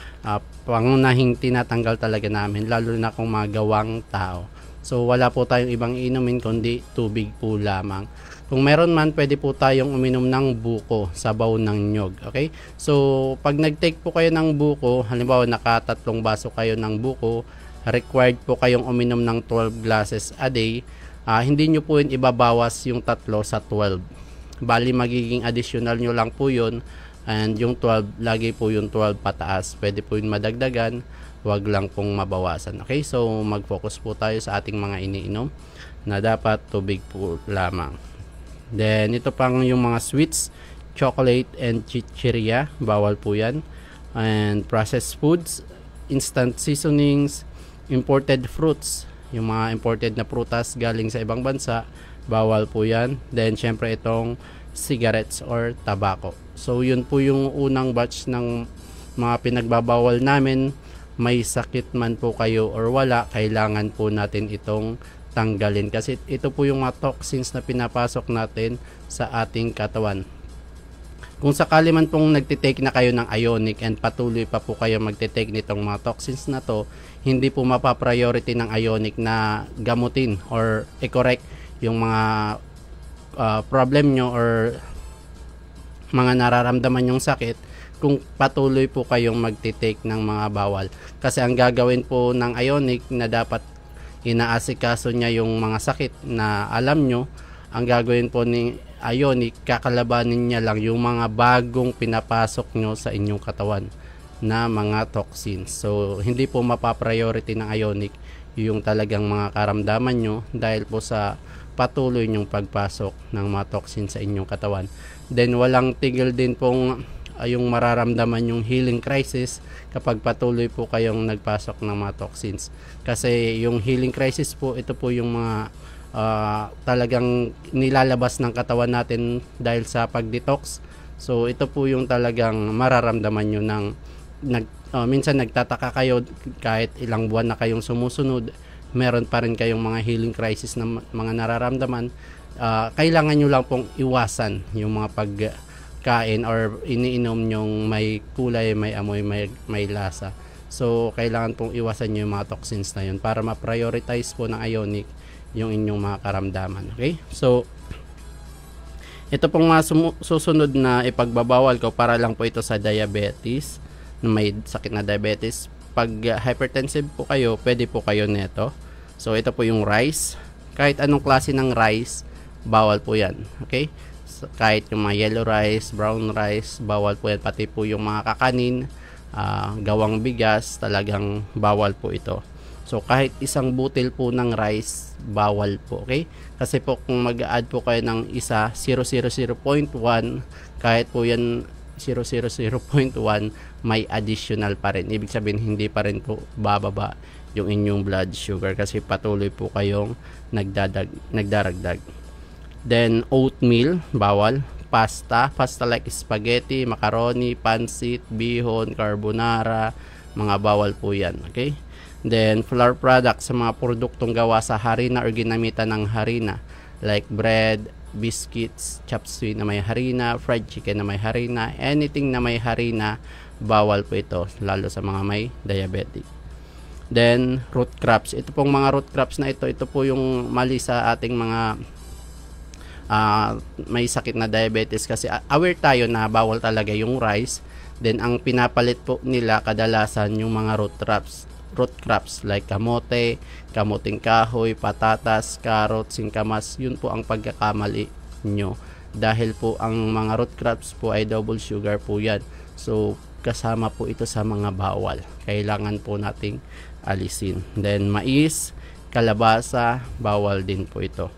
pangunahing tinatanggal talaga namin, lalo na kung magawang tao. So wala po tayong ibang inumin kundi tubig po lamang. Kung meron man, pwede po tayong uminom ng buko, sabaw ng nyog. Okay? So, pag nag-take po kayo ng buko, halimbawa naka-3 baso kayo ng buko, required po kayong uminom ng 12 glasses a day. Hindi nyo po yun ibabawas yung 3 sa 12. Bali, magiging additional nyo lang po yun. And yung 12, lagi po yung 12 pataas. Pwede po yun madagdagan, wag lang pong mabawasan. Okay? So, mag-focus po tayo sa ating mga iniinom na dapat tubig po lamang. Then ito pang yung mga sweets, chocolate and chicheria, bawal po yan. And processed foods, instant seasonings, imported fruits, yung mga imported na prutas galing sa ibang bansa, bawal po yan. Then syempre itong cigarettes or tobacco. So yun po yung unang batch ng mga pinagbabawal namin. May sakit man po kayo or wala, kailangan po natin itong tanggalin kasi ito po yung mga toxins na pinapasok natin sa ating katawan. Kung sakali man pong nagtitake na kayo ng Ionic and patuloy pa po kayo magtitake nitong mga toxins na to, hindi po mapapriority ng Ionic na gamutin or i-correct yung mga problem nyo or mga nararamdaman yung sakit kung patuloy po kayong magtitake ng mga bawal. Kasi ang gagawin po ng Ionic na dapat inaasikaso niya yung mga sakit na alam nyo, ang gagawin po ni Ionic, kakalabanin niya lang yung mga bagong pinapasok nyo sa inyong katawan na mga toxins. So hindi po mapapriority ng Ionic yung talagang mga karamdaman nyo dahil po sa patuloy nyong pagpasok ng mga toxins sa inyong katawan. Then walang tigil din pong yung mararamdaman yung healing crisis kapag patuloy po kayong nagpasok ng mga toxins. Kasi yung healing crisis po, ito po yung mga talagang nilalabas ng katawan natin dahil sa pag-detox. So ito po yung talagang mararamdaman nyo ng minsan nagtataka kayo kahit ilang buwan na kayong sumusunod, meron pa rin kayong mga healing crisis na mga nararamdaman. Kailangan nyo lang pong iwasan yung mga pagkain or iniinom nyong may kulay, may amoy, may lasa. So kailangan pong iwasan nyo yung mga toxins na yun para ma-prioritize po ng Ionic yung inyong mga karamdaman. Okay? So ito pong mga susunod na ipagbabawal ko para lang po ito sa diabetes, na may sakit na diabetes. Pag hypertensive po kayo, pwede po kayo neto. So ito po yung rice. Kahit anong klase ng rice, bawal po yan. Okay? So, kahit yung mga yellow rice, brown rice, bawal po yan. Pati po yung mga kakanin, gawang bigas, talagang bawal po ito. So kahit isang butil po ng rice, bawal po. Okay? Kasi po kung mag-add po kayo ng isa 000.1, kahit po yan 0.1, may additional pa rin. Ibig sabihin hindi pa rin po bababa yung inyong blood sugar kasi patuloy po kayong nagdaragdag. Then oatmeal, bawal. Pasta like spaghetti, macaroni, pancit, bihon, carbonara, mga bawal po yan. Okay? Then flour products, sa mga produktong gawa sa harina or ginamitan ng harina, like bread, biscuits, chop suey na may harina, fried chicken na may harina, anything na may harina, bawal po ito, lalo sa mga may diabetic. Then root crops, ito pong mga root crops na ito po yung mali sa ating mga may sakit na diabetes kasi aware tayo na bawal talaga yung rice. Then ang pinapalit po nila kadalasan yung mga root crops like kamote, kamuting kahoy, patatas, carrot, singkamas. Yun po ang pagkakamali nyo dahil po ang mga root crops po ay double sugar po yan. So kasama po ito sa mga bawal, kailangan po nating alisin. Then mais, kalabasa, bawal din po ito.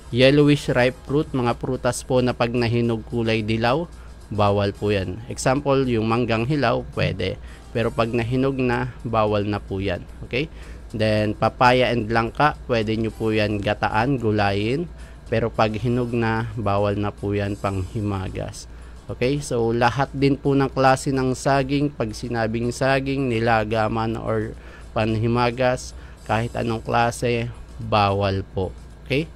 Yellowish ripe fruit, mga prutas po na pag nahinog kulay dilaw, bawal po yan. Example, yung manggang hilaw, pwede. Pero pag nahinog na, bawal na po yan. Okay? Then, papaya and langka, pwede nyo po yan gataan, gulayin. Pero pag hinog na, bawal na po yan pang himagas. Okay? So, lahat din po ng klase ng saging, pag sinabing saging, nilaga man or panhimagas, kahit anong klase, bawal po. Okay?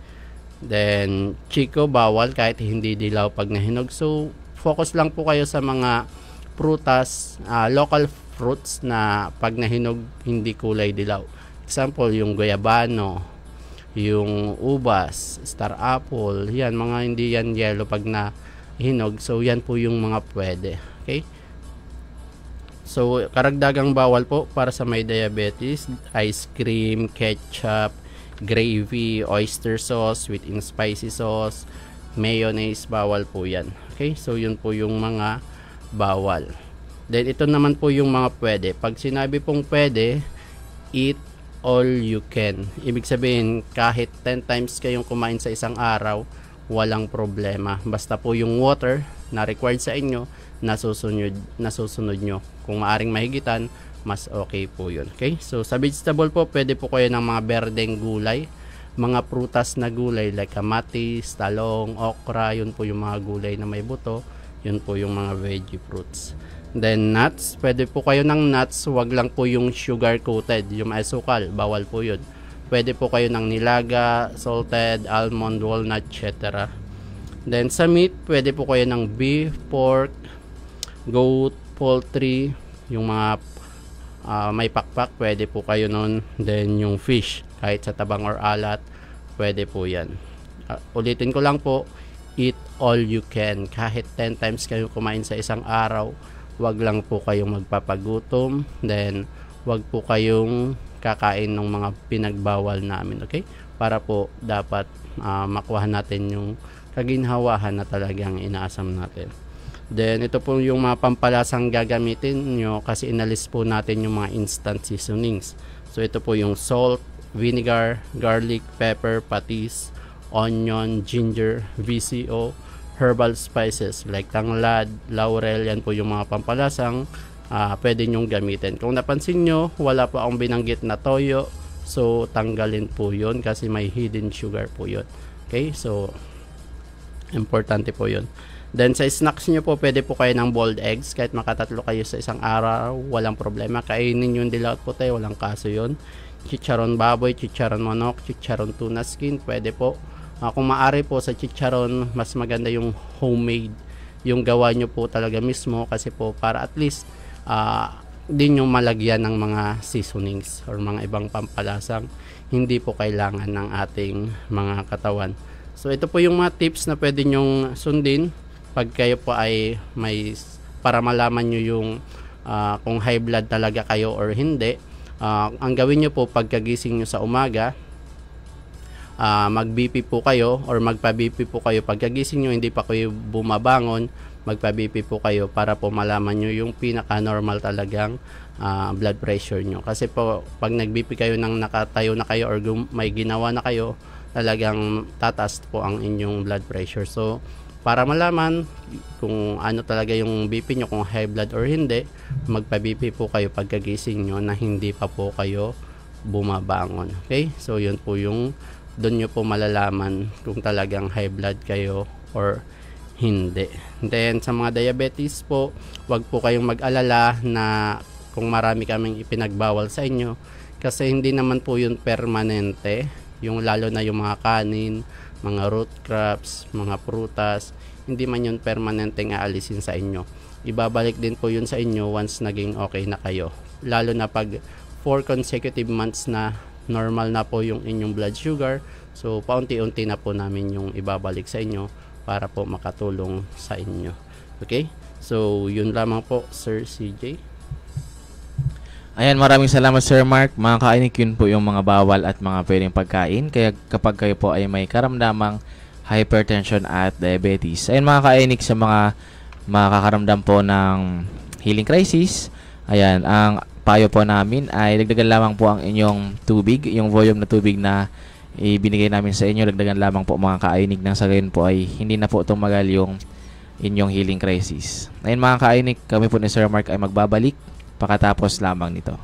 Then, chiko, bawal kahit hindi dilaw pag nahinog. So, focus lang po kayo sa mga prutas, local fruits na pag nahinog hindi kulay dilaw. Example, yung guayabano, yung ubas, star apple, yan, mga hindi yan yellow pag nahinog. So, yan po yung mga pwede. Okay? So, karagdagang bawal po para sa may diabetes, ice cream, ketchup, gravy, oyster sauce, sweet and spicy sauce, mayonnaise, bawal po yan. Okay? So, yun po yung mga bawal. Then, ito naman po yung mga pwede. Pag sinabi pong pwede, eat all you can. Ibig sabihin, kahit 10 times kayong kumain sa isang araw, walang problema. Basta po yung water na required sa inyo, nasusunod nyo. Kung maaring mahigitan, mas okay po yun. Okay? So sa vegetable po, pwede po kayo ng mga berdeng gulay, mga prutas na gulay like kamatis, talong, okra, yun po yung mga gulay na may buto, yun po yung mga veggie fruits. Then nuts, pwede po kayo ng nuts, wag lang po yung sugar coated, yung asukal, bawal po yun. Pwede po kayo ng nilaga, salted, almond, walnut, etc. Then sa meat, pwede po kayo ng beef, pork, goat, poultry, yung mga may pakpak, pwede po kayo nun. Then yung fish, kahit sa tabang or alat, pwede po yan. Ulitin ko lang po, eat all you can. Kahit 10 times kayo kumain sa isang araw, wag lang po kayong magpapagutom, then wag po kayong kakain ng mga pinagbawal namin, okay? Para po dapat makuha natin yung kaginhawahan na talagang inaasam natin. Then ito po yung mga pampalasang gagamitin nyo kasi inalis po natin yung mga instant seasonings. So ito po yung salt, vinegar, garlic, pepper, patis, onion, ginger, VCO, herbal spices like tanglad, laurel, yan po yung mga pampalasang pwede nyong gamitin. Kung napansin nyo, wala po akong binanggit na toyo, so tanggalin po yun kasi may hidden sugar po yun. Okay, so importante po yun. Then sa snacks nyo po, pwede po kayo ng boiled eggs, kahit makatatlo kayo sa isang araw, walang problema. Kainin yung dilaw at puti, walang kaso yun. Chicharon baboy, chicharon manok, chicharon tuna skin, pwede po. Kung maaari po sa chicharon, mas maganda yung homemade, yung gawa nyo po talaga mismo, kasi po para at least din yung malagyan ng mga seasonings or mga ibang pampalasang hindi po kailangan ng ating mga katawan. So ito po yung mga tips na pwede nyong sundin pag kayo po ay may, para malaman nyo yung kung high blood talaga kayo or hindi. Ang gawin nyo po pagkagising nyo sa umaga, mag-BP po kayo or magpa-BP po kayo pagkagising nyo, hindi pa kayo bumabangon, magpa-BP po kayo para po malaman nyo yung pinaka-normal talagang blood pressure nyo. Kasi po pag nag-BP kayo nang nakatayo na kayo or may ginawa na kayo, talagang tataas po ang inyong blood pressure. So para malaman kung ano talaga yung BP nyo, kung high blood or hindi, magpa-BP po kayo pagkagising nyo na hindi pa po kayo bumabangon. Okay? So yun po yung doon nyo po malalaman kung talagang high blood kayo or hindi. Then sa mga diabetes po, wag po kayong mag-alala na kung marami kaming ipinagbawal sa inyo, kasi hindi naman po yun permanente, yung lalo na yung mga kanin, mga root crops, mga prutas, hindi man yun permanente nga alisin sa inyo. Ibabalik din po yun sa inyo once naging okay na kayo, lalo na pag 4 consecutive months na normal na po yung inyong blood sugar. So paunti-unti na po namin yung ibabalik sa inyo para po makatulong sa inyo. Okay? So yun lamang po, Sir CJ. Ayan, maraming salamat Sir Mark. Mga kainik, yun po yung mga bawal at mga pwedeng pagkain. Kaya kapag kayo po ay may karamdamang hypertension at diabetes. Ayan mga kainik, sa mga makakaramdam po ng healing crisis, ayan, ang payo po namin ay dagdagan lamang po ang inyong tubig, yung volume na tubig na ibinigay namin sa inyo, dagdagan lamang po mga kainig, nang sa gayon po ay hindi na po tumagal yung inyong healing crisis. Ayun mga kainig, kami po ni Sir Mark ay magbabalik pagkatapos lamang nito.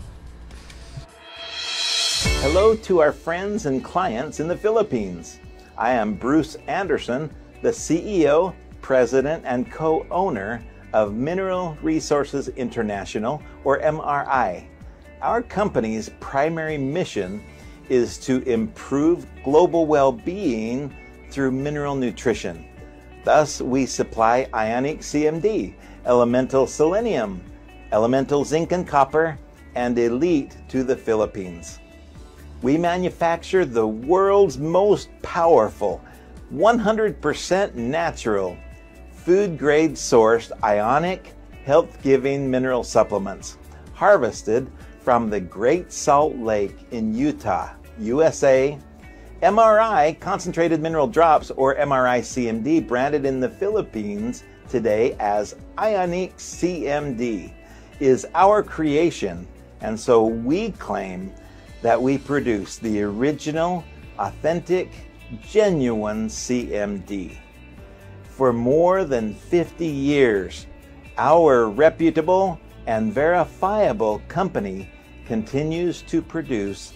Hello to our friends and clients in the Philippines. I am Bruce Anderson, the CEO, President, and co-owner of Mineral Resources International, or MRI. Our company's primary mission is to improve global well-being through mineral nutrition. Thus, we supply Ionic CMD, elemental selenium, elemental zinc and copper, and Elite to the Philippines. We manufacture the world's most powerful, 100% natural, food-grade sourced ionic, health-giving mineral supplements harvested from the Great Salt Lake in Utah, USA. MRI Concentrated Mineral Drops, or MRI CMD, branded in the Philippines today as Ionic CMD, is our creation, and so we claim that we produce the original, authentic, genuine CMD. For more than 50 years, our reputable and verifiable company continues to produce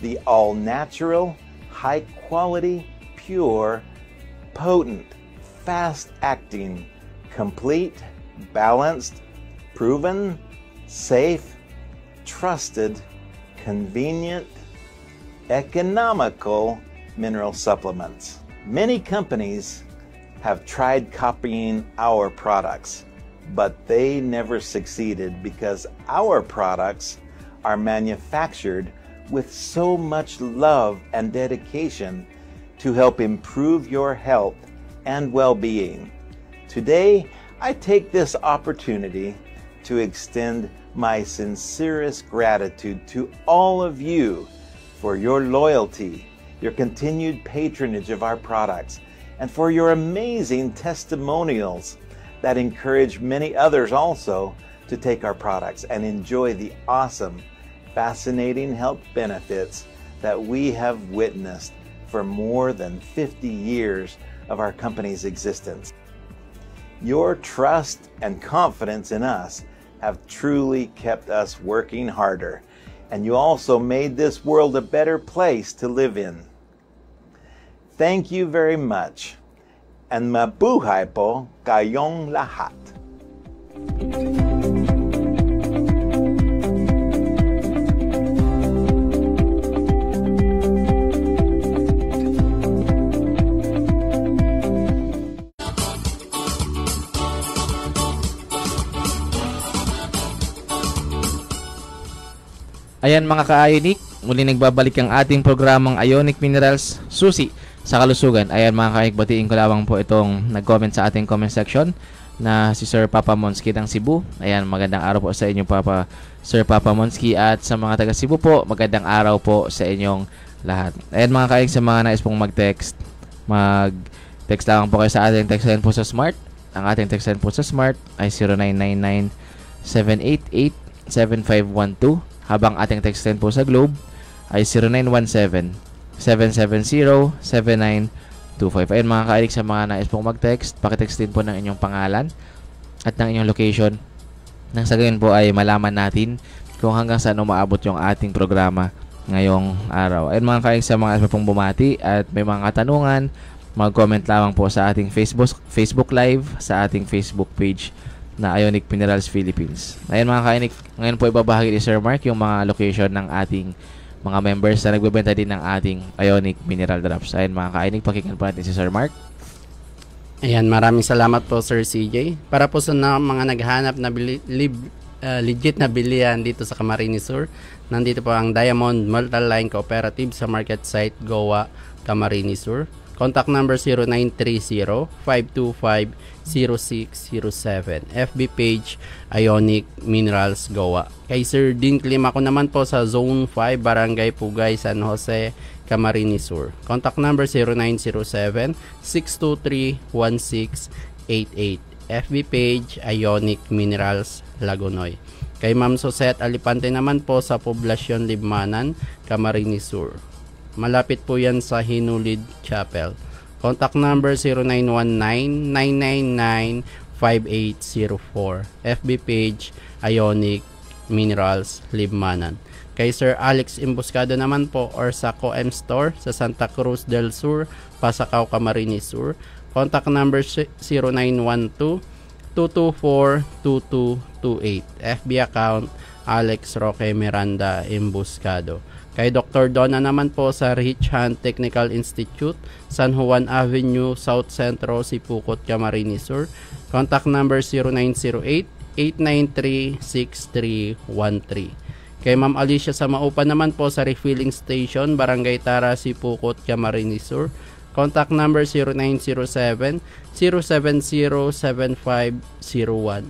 the all-natural, high-quality, pure, potent, fast-acting, complete, balanced, proven, safe, trusted, convenient, economical mineral supplements. Many companies have tried copying our products, but they never succeeded because our products are manufactured with so much love and dedication to help improve your health and well-being. Today, I take this opportunity to extend my sincerest gratitude to all of you for your loyalty, your continued patronage of our products, and for your amazing testimonials that encourage many others also to take our products and enjoy the awesome, fascinating health benefits that we have witnessed for more than 50 years of our company's existence. Your trust and confidence in us have truly kept us working harder, and you also made this world a better place to live in. Thank you very much, and mabuhay po kayong lahat. Ayan mga ka-Ionic, muli nagbabalik ang ating programang Ionic Minerals Susi sa Kalusugan. Ayan mga ka-Ionic, batiin ko lamang po itong nag-comment sa ating comment section na si Sir Papa Monski ng Cebu. Ayan, magandang araw po sa inyo Sir Papa Monski, at sa mga taga Cebu po, magandang araw po sa inyong lahat. Ayan mga ka-Ionic, sa mga nais pong mag-text lamang po kayo sa ating text line po sa Smart. Ang ating text line po sa Smart ay 0999-788-7512. Habang ating text line po sa Globe ay 0917-770-7925. Ayun mga ka-Ionic, sa mga nais pong mag-text, pakitext din po ng inyong pangalan at ng inyong location. Nang sa gayon po ay malaman natin kung hanggang saan umaabot yung ating programa ngayong araw. Ayun mga ka-Ionic, sa mga nais pong bumati at may mga katanungan, mag-comment lamang po sa ating Facebook Live, sa ating Facebook page na Ionic Minerals Philippines. Ayan mga ka-Ionic, ngayon po ibabahagi ni Sir Mark yung mga location ng ating mga members na nagbebenta din ng ating Ionic Mineral Drops. Ayan mga ka-Ionic, pakinggan po natin si Sir Mark. Ayan, maraming salamat po Sir CJ. Para po sa mga naghahanap na legit na bilihan dito sa Camarines Sur, nandito po ang Diamond Multiline Cooperative sa market site Goa, Camarines Sur. Contact number 0930-525-0607. FB page Ionic Minerals Goa. Kay Sir Dean Clim, ako naman po sa Zone 5, Barangay Pugay, San Jose, Camarines Sur. Contact number 0907-623-1688. FB page Ionic Minerals Lagonoy. Kay Ma'am Sosette Alipante naman po sa Poblasyon Libmanan, Camarines Sur. Malapit po yan sa Hinulid Chapel. Contact number 0919-999-5804. FB page Ionic Minerals Libmanan. Kay Sir Alex Imbuscado naman po or sa COM Store sa Santa Cruz del Sur, Pasacao, Camarines Sur. Contact number 0912-224-2228. FB account Alex Roque Miranda Imbuscado. Kay Dr. Donna naman po sa Rich Hand Technical Institute, San Juan Avenue, South Centro, Sipukot, Camarines Sur. Contact number 0908-893-6313. Kay Ma'am Alicia sa Maupa naman po sa Refilling Station, Barangay Tara, Sipukot, Camarines Sur. Contact number 0907-070-7501.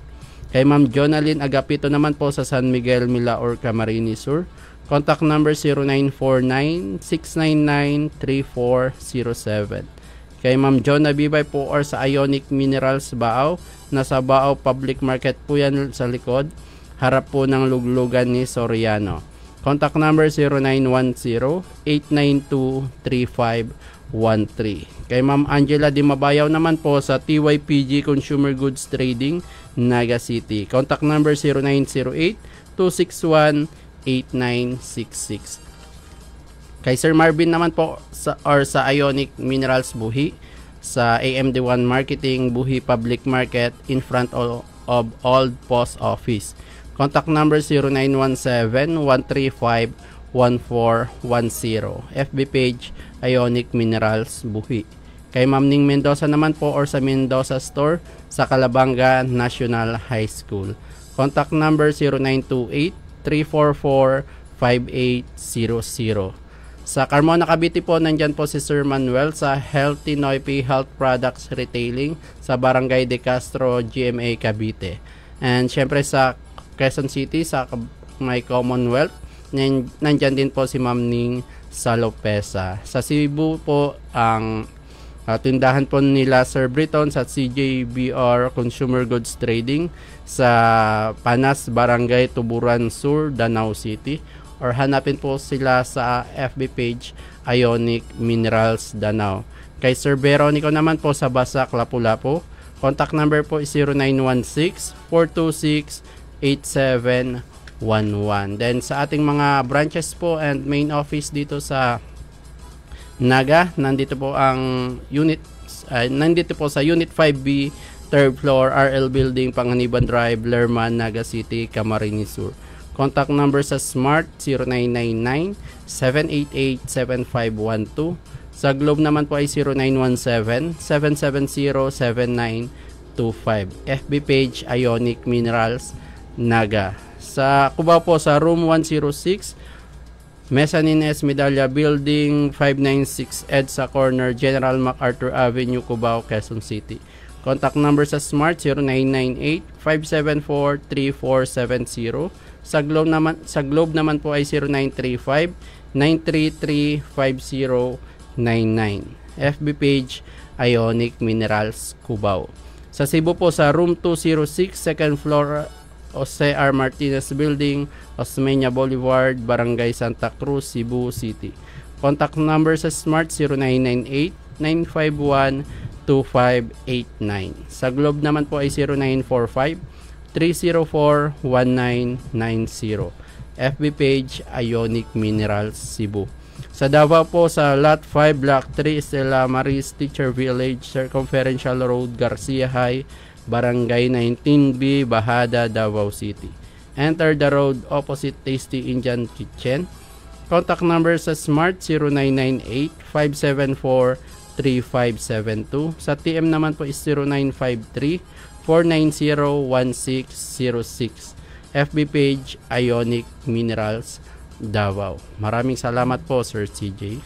Kay Ma'am Jonalyn Agapito naman po sa San Miguel, Milaor, Camarines Sur. Contact number 0949-699-3407. Kay Ma'am Jonah Bibay po or sa Ionic Minerals Baaw. Nasa Baaw Public Market po yan sa likod. Harap po ng luglugan ni Soriano. Contact number 0910-892-3514. Kay Ma'am Angela Di Mabayaw naman po sa TYPG Consumer Goods Trading, Naga City. Contact number 0908-261-8966. Kay Sir Marvin naman po sa Ionic Minerals Buhi, sa AMD1 Marketing, Buhi Public Market, in front of Old Post Office. Contact number 0917-135-1410. FB page Ionic Minerals Buhi. Kay Ma'am Ning Mendoza naman po or sa Mendoza Store sa Calabanga National High School. Contact number 0928-344-5800. Sa Carmona Cavite po, nandyan po si Sir Manuel sa Healthy Noipi Health Products Retailing sa Barangay De Castro, GMA Cavite. And syempre sa Quezon City, sa may Commonwealth, nandyan din po si Ma'am Ning Salopesa. Sa Cebu po, ang tindahan po nila Sir Briton sa CJBR Consumer Goods Trading sa Panas, Barangay Tuburan Sur, Danau City. Or hanapin po sila sa FB page Ionic Minerals Danau. Kay Sir Veronico naman po sa Basak, Lapu-Lapu. Contact number po is 0916-426-8711. Then sa ating mga branches po and main office dito sa Naga, nandito po ang nandito po sa Unit 5B, 3rd floor, RL Building, Panganiban Drive, Lerman, Naga City, Camarines Sur. Contact number sa Smart 0999-788-7512. Sa Globe naman po ay 0917-770-7925. FB page Ionic Minerals Naga. Sa Cubao po sa Room 106, Mezzanine Esmedalla Building 596 EDSA Corner, General MacArthur Avenue, Cubao, Quezon City. Contact number sa Smart 0998-574-3470. Sa Globe naman po ay 0935-933-5099. FB page Ionic Minerals Cubao. Sa Cebu po sa Room 206, 2nd floor, Jose R. Martinez Building, Osmeña Boulevard, Barangay Santa Cruz, Cebu City. Contact number sa Smart 0998-951-2589. Sa Globe naman po ay 0945-304-1990. FB page Ionic Minerals Cebu. Sa Davao po sa Lot 5, Block 3, Estela Maris Teacher Village, Circumferential Road, Garcia High, Barangay 19B, Bahada, Davao City. Enter the road opposite Tasty Indian Kitchen. Contact number sa Smart 0998-574-3572. Sa TM naman po is 0953-490-1606. FB page Ionic Minerals Davao. Maraming salamat po, Sir CJ.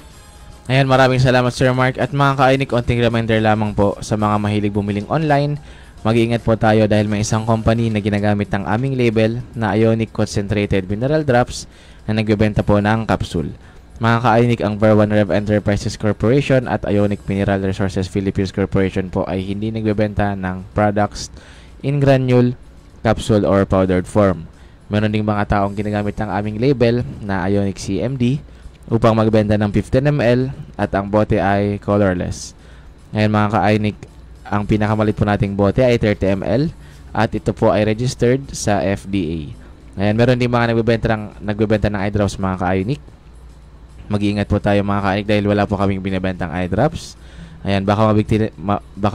Ayan, maraming salamat Sir Mark. At mga ka-Ionic, konting reminder lamang po sa mga mahilig bumiling online. Mag-iingat po tayo dahil may isang company na ginagamit ang aming label na Ionic Concentrated Mineral Drops na nagbebenta po ng capsule. Mga ka-Ionic, ang Ver1 Rev Enterprises Corporation at Ionic Mineral Resources Philippines Corporation po ay hindi nagbebenta ng products in granule, capsule, or powdered form. Meron ding mga taong ginagamit ang aming label na Ionic CMD upang magbenta ng 15 ml at ang bote ay colorless. Ngayon mga ka-Ionic, ang pinakamalit po nating bote ay 30 ml at ito po ay registered sa FDA. Ngayon, meron din mga nagbebenta ng eye drops mga ka-Ionic. Mag-iingat po tayo mga ka-Ionic dahil wala po kaming binibentang eye drops. Ayan, baka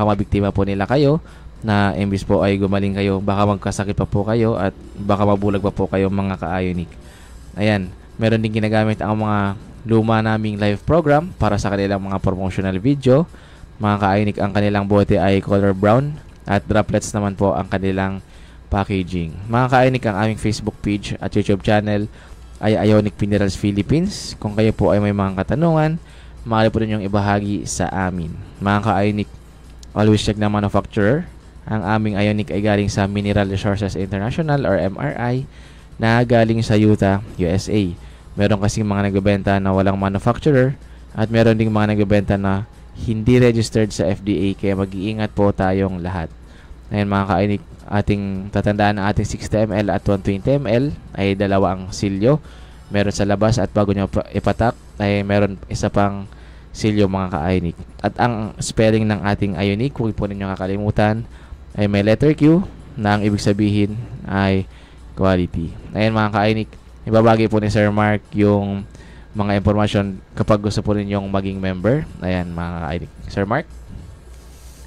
mabiktima po nila kayo na imbis po ay gumaling kayo, baka magkasakit pa po kayo at baka mabulag pa po kayo mga ka-Ionic. Ayan, meron din ginagamit ang mga luma naming live program para sa kanilang mga promotional video. Mga ka-Ionic, ang kanilang bote ay color brown at droplets naman po ang kanilang packaging. Mga ka-Ionic, ang aming Facebook page at YouTube channel ay Ionic Minerals Philippines. Kung kayo po ay may mga katanungan, maaari po ninyong ibahagi sa amin. Mga ka-Ionic, always check na manufacturer. Ang aming Ionic ay galing sa Mineral Resources International or MRI na galing sa Utah, USA. Meron kasing mga nagbebenta na walang manufacturer at meron ding mga nagbebenta na hindi registered sa FDA, kaya mag-iingat po tayong lahat. Ngayon mga ka-Ionic, ating tatandaan na ating 60 ml at 120 ml ay dalawa ang silyo. Meron sa labas at bago nyo ipatak ay meron isa pang silyo mga ka-Ionic. At ang spelling ng ating Ionic, huwag po ninyo kakalimutan, ay may letter Q na ang ibig sabihin ay quality. Ayan mga ka-Ionic, ibabagay po ni Sir Mark yung mga impormasyon kapag gusto po ninyong maging member. Ayan mga ka-Ionic. Sir Mark?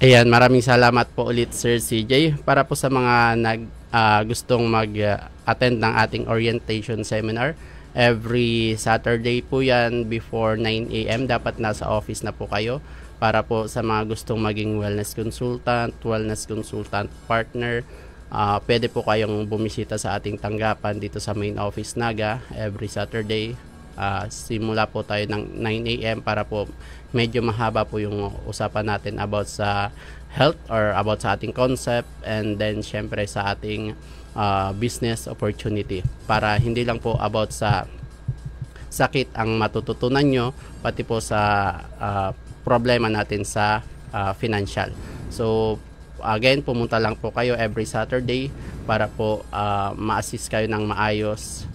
Ayan, maraming salamat po ulit Sir CJ. Para po sa mga gustong mag-attend ng ating orientation seminar, every Saturday po yan before 9 a.m. Dapat nasa office na po kayo. Para po sa mga gustong maging wellness consultant partner, pwede po kayong bumisita sa ating tanggapan dito sa main office Naga every Saturday. Simula po tayo ng 9 a.m. para po medyo mahaba po yung usapan natin about sa health or about sa ating concept, and then syempre sa ating business opportunity, para hindi lang po about sa sakit ang matututunan nyo, pati po sa problema natin sa financial. So again, pumunta lang po kayo every Saturday para po ma-assist kayo ng maayos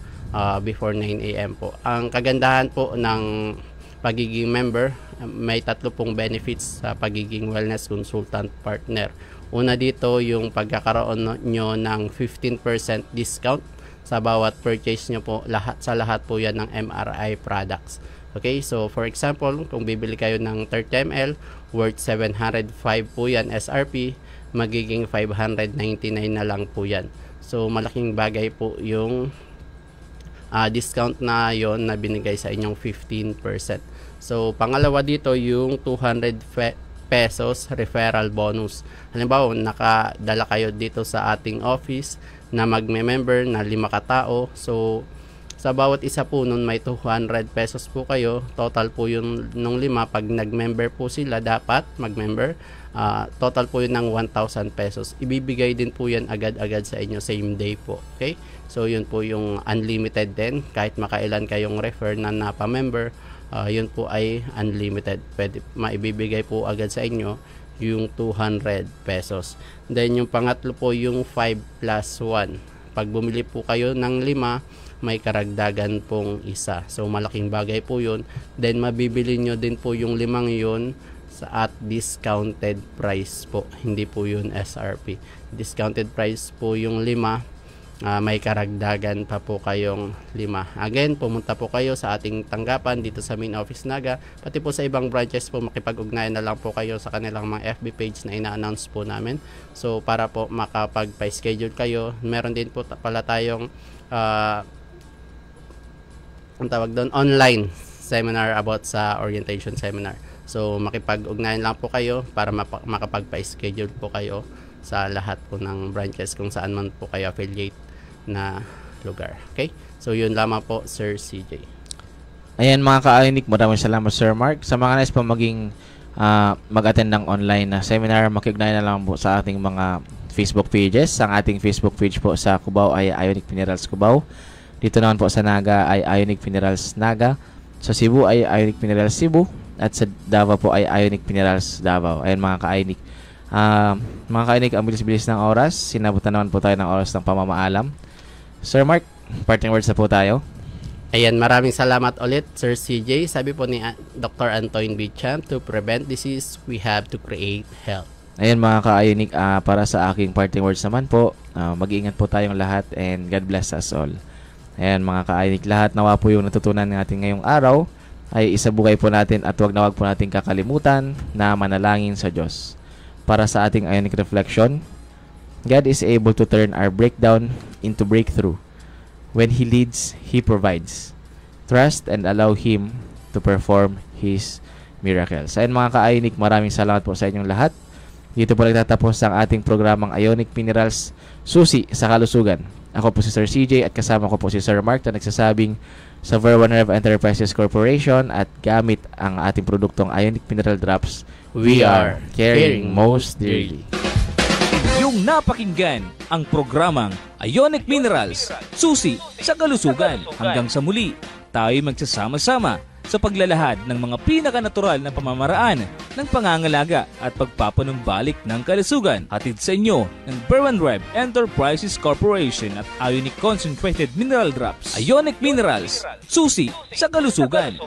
before 9 a.m. po. Ang kagandahan po ng pagiging member, may 3 pong benefits sa pagiging wellness consultant partner. Una dito, yung pagkakaroon nyo ng 15% discount sa bawat purchase nyo po. Sa lahat po yan ng MRI products. Okay, so for example, kung bibili kayo ng 30 ml worth 705 po yan SRP, magiging 599 na lang po yan. So malaking bagay po yung discount na yon na binigay sa inyong 15%. So pangalawa dito, yung 200 pesos referral bonus. Halimbawa, nakadala kayo dito sa ating office na magme-member na 5 katao. So sa bawat isa po nun may 200 pesos po kayo. Total po yun nung 5. Pag nag-member po sila, dapat mag-member. Total po yun ng 1,000 pesos. Ibibigay din po yan agad-agad sa inyo, same day po. Okay? So yun po yung unlimited din. Kahit makailan kayong refer na napa-member, yun po ay unlimited. Pwede maibibigay po agad sa inyo yung 200 pesos. Then yung pangatlo po yung 5 plus 1. Pag bumili po kayo ng 5, may karagdagan pong isa. So malaking bagay po yun. Then mabibili nyo din po yung 5 yun at discounted price po. Hindi po yun SRP. Discounted price po yung 5. May karagdagan pa po kayong 5. Again, pumunta po kayo sa ating tanggapan dito sa main office Naga. Pati po sa ibang branches po, makipag-ugnayan na lang po kayo sa kanilang mga FB page na ina-announce po namin. So para po makapag-schedule kayo, meron din po pala tayong ang tawag doon, online seminar about sa orientation seminar. So makipag-ugnayan lang po kayo para makapag-schedule po kayo sa lahat po ng branches kung saan man po kayo affiliate na lugar. Okay? So yun lamang po, Sir CJ. Ayan mga ka-Ionic, maraming salamat Sir Mark. Sa mga nais po maging mag-attend ng online na seminar, makiugnayan na lang po sa ating mga Facebook pages. Ang ating Facebook page po sa Cubao ay Ionic Minerals Cubao. Dito naman po sa Naga ay Ionic Minerals Naga. Sa Cebu ay Ionic Minerals Cebu. At sa Davao po ay Ionic Minerals Davao. Ayan mga ka-Ionic. Mga ka-Ionic, ang bilis-bilis ng oras. Sinabutan naman po tayo ng oras ng pamamaalam. Sir Mark, parting words na po tayo. Ayan, maraming salamat ulit Sir CJ. Sabi po ni Dr. Antoine Bicham, to prevent disease, we have to create health. Ayan mga ka-Ionic, para sa aking parting words naman po, mag-iingat po tayong lahat and God bless us all. Ayan mga ka-Ionic, lahat nawa po yung natutunan natin ngayong araw ay isabuhay po natin at wag po natin kakalimutan na manalangin sa Diyos. Para sa ating Ionic Reflection, God is able to turn our breakdown into breakthrough. When He leads, He provides. Trust and allow Him to perform His miracles. Ayan mga ka-Ionic, maraming salamat po sa inyong lahat. Dito po nagtatapos ang ating programang Ionic Minerals, Susi sa Kalusugan. Ako po si Sir CJ at kasama ko po si Sir Mark na nagsasabing sa Ver1 Rev Enterprises Corporation at gamit ang ating produktong Ionic Mineral Drops, we are caring most dearly. Yung napakinggan ang programang Ionic Minerals, Susi sa Kalusugan. Hanggang sa muli, tayo magsasama-sama sa paglalahad ng mga pinaka-natural na pamamaraan ng pangangalaga at pagpapanumbalik ng kalusugan. Hatid sa inyo ng Ver1 Rev Enterprises Corporation at Ionic Concentrated Mineral Drops. Ionic Minerals, Susi sa Kalusugan.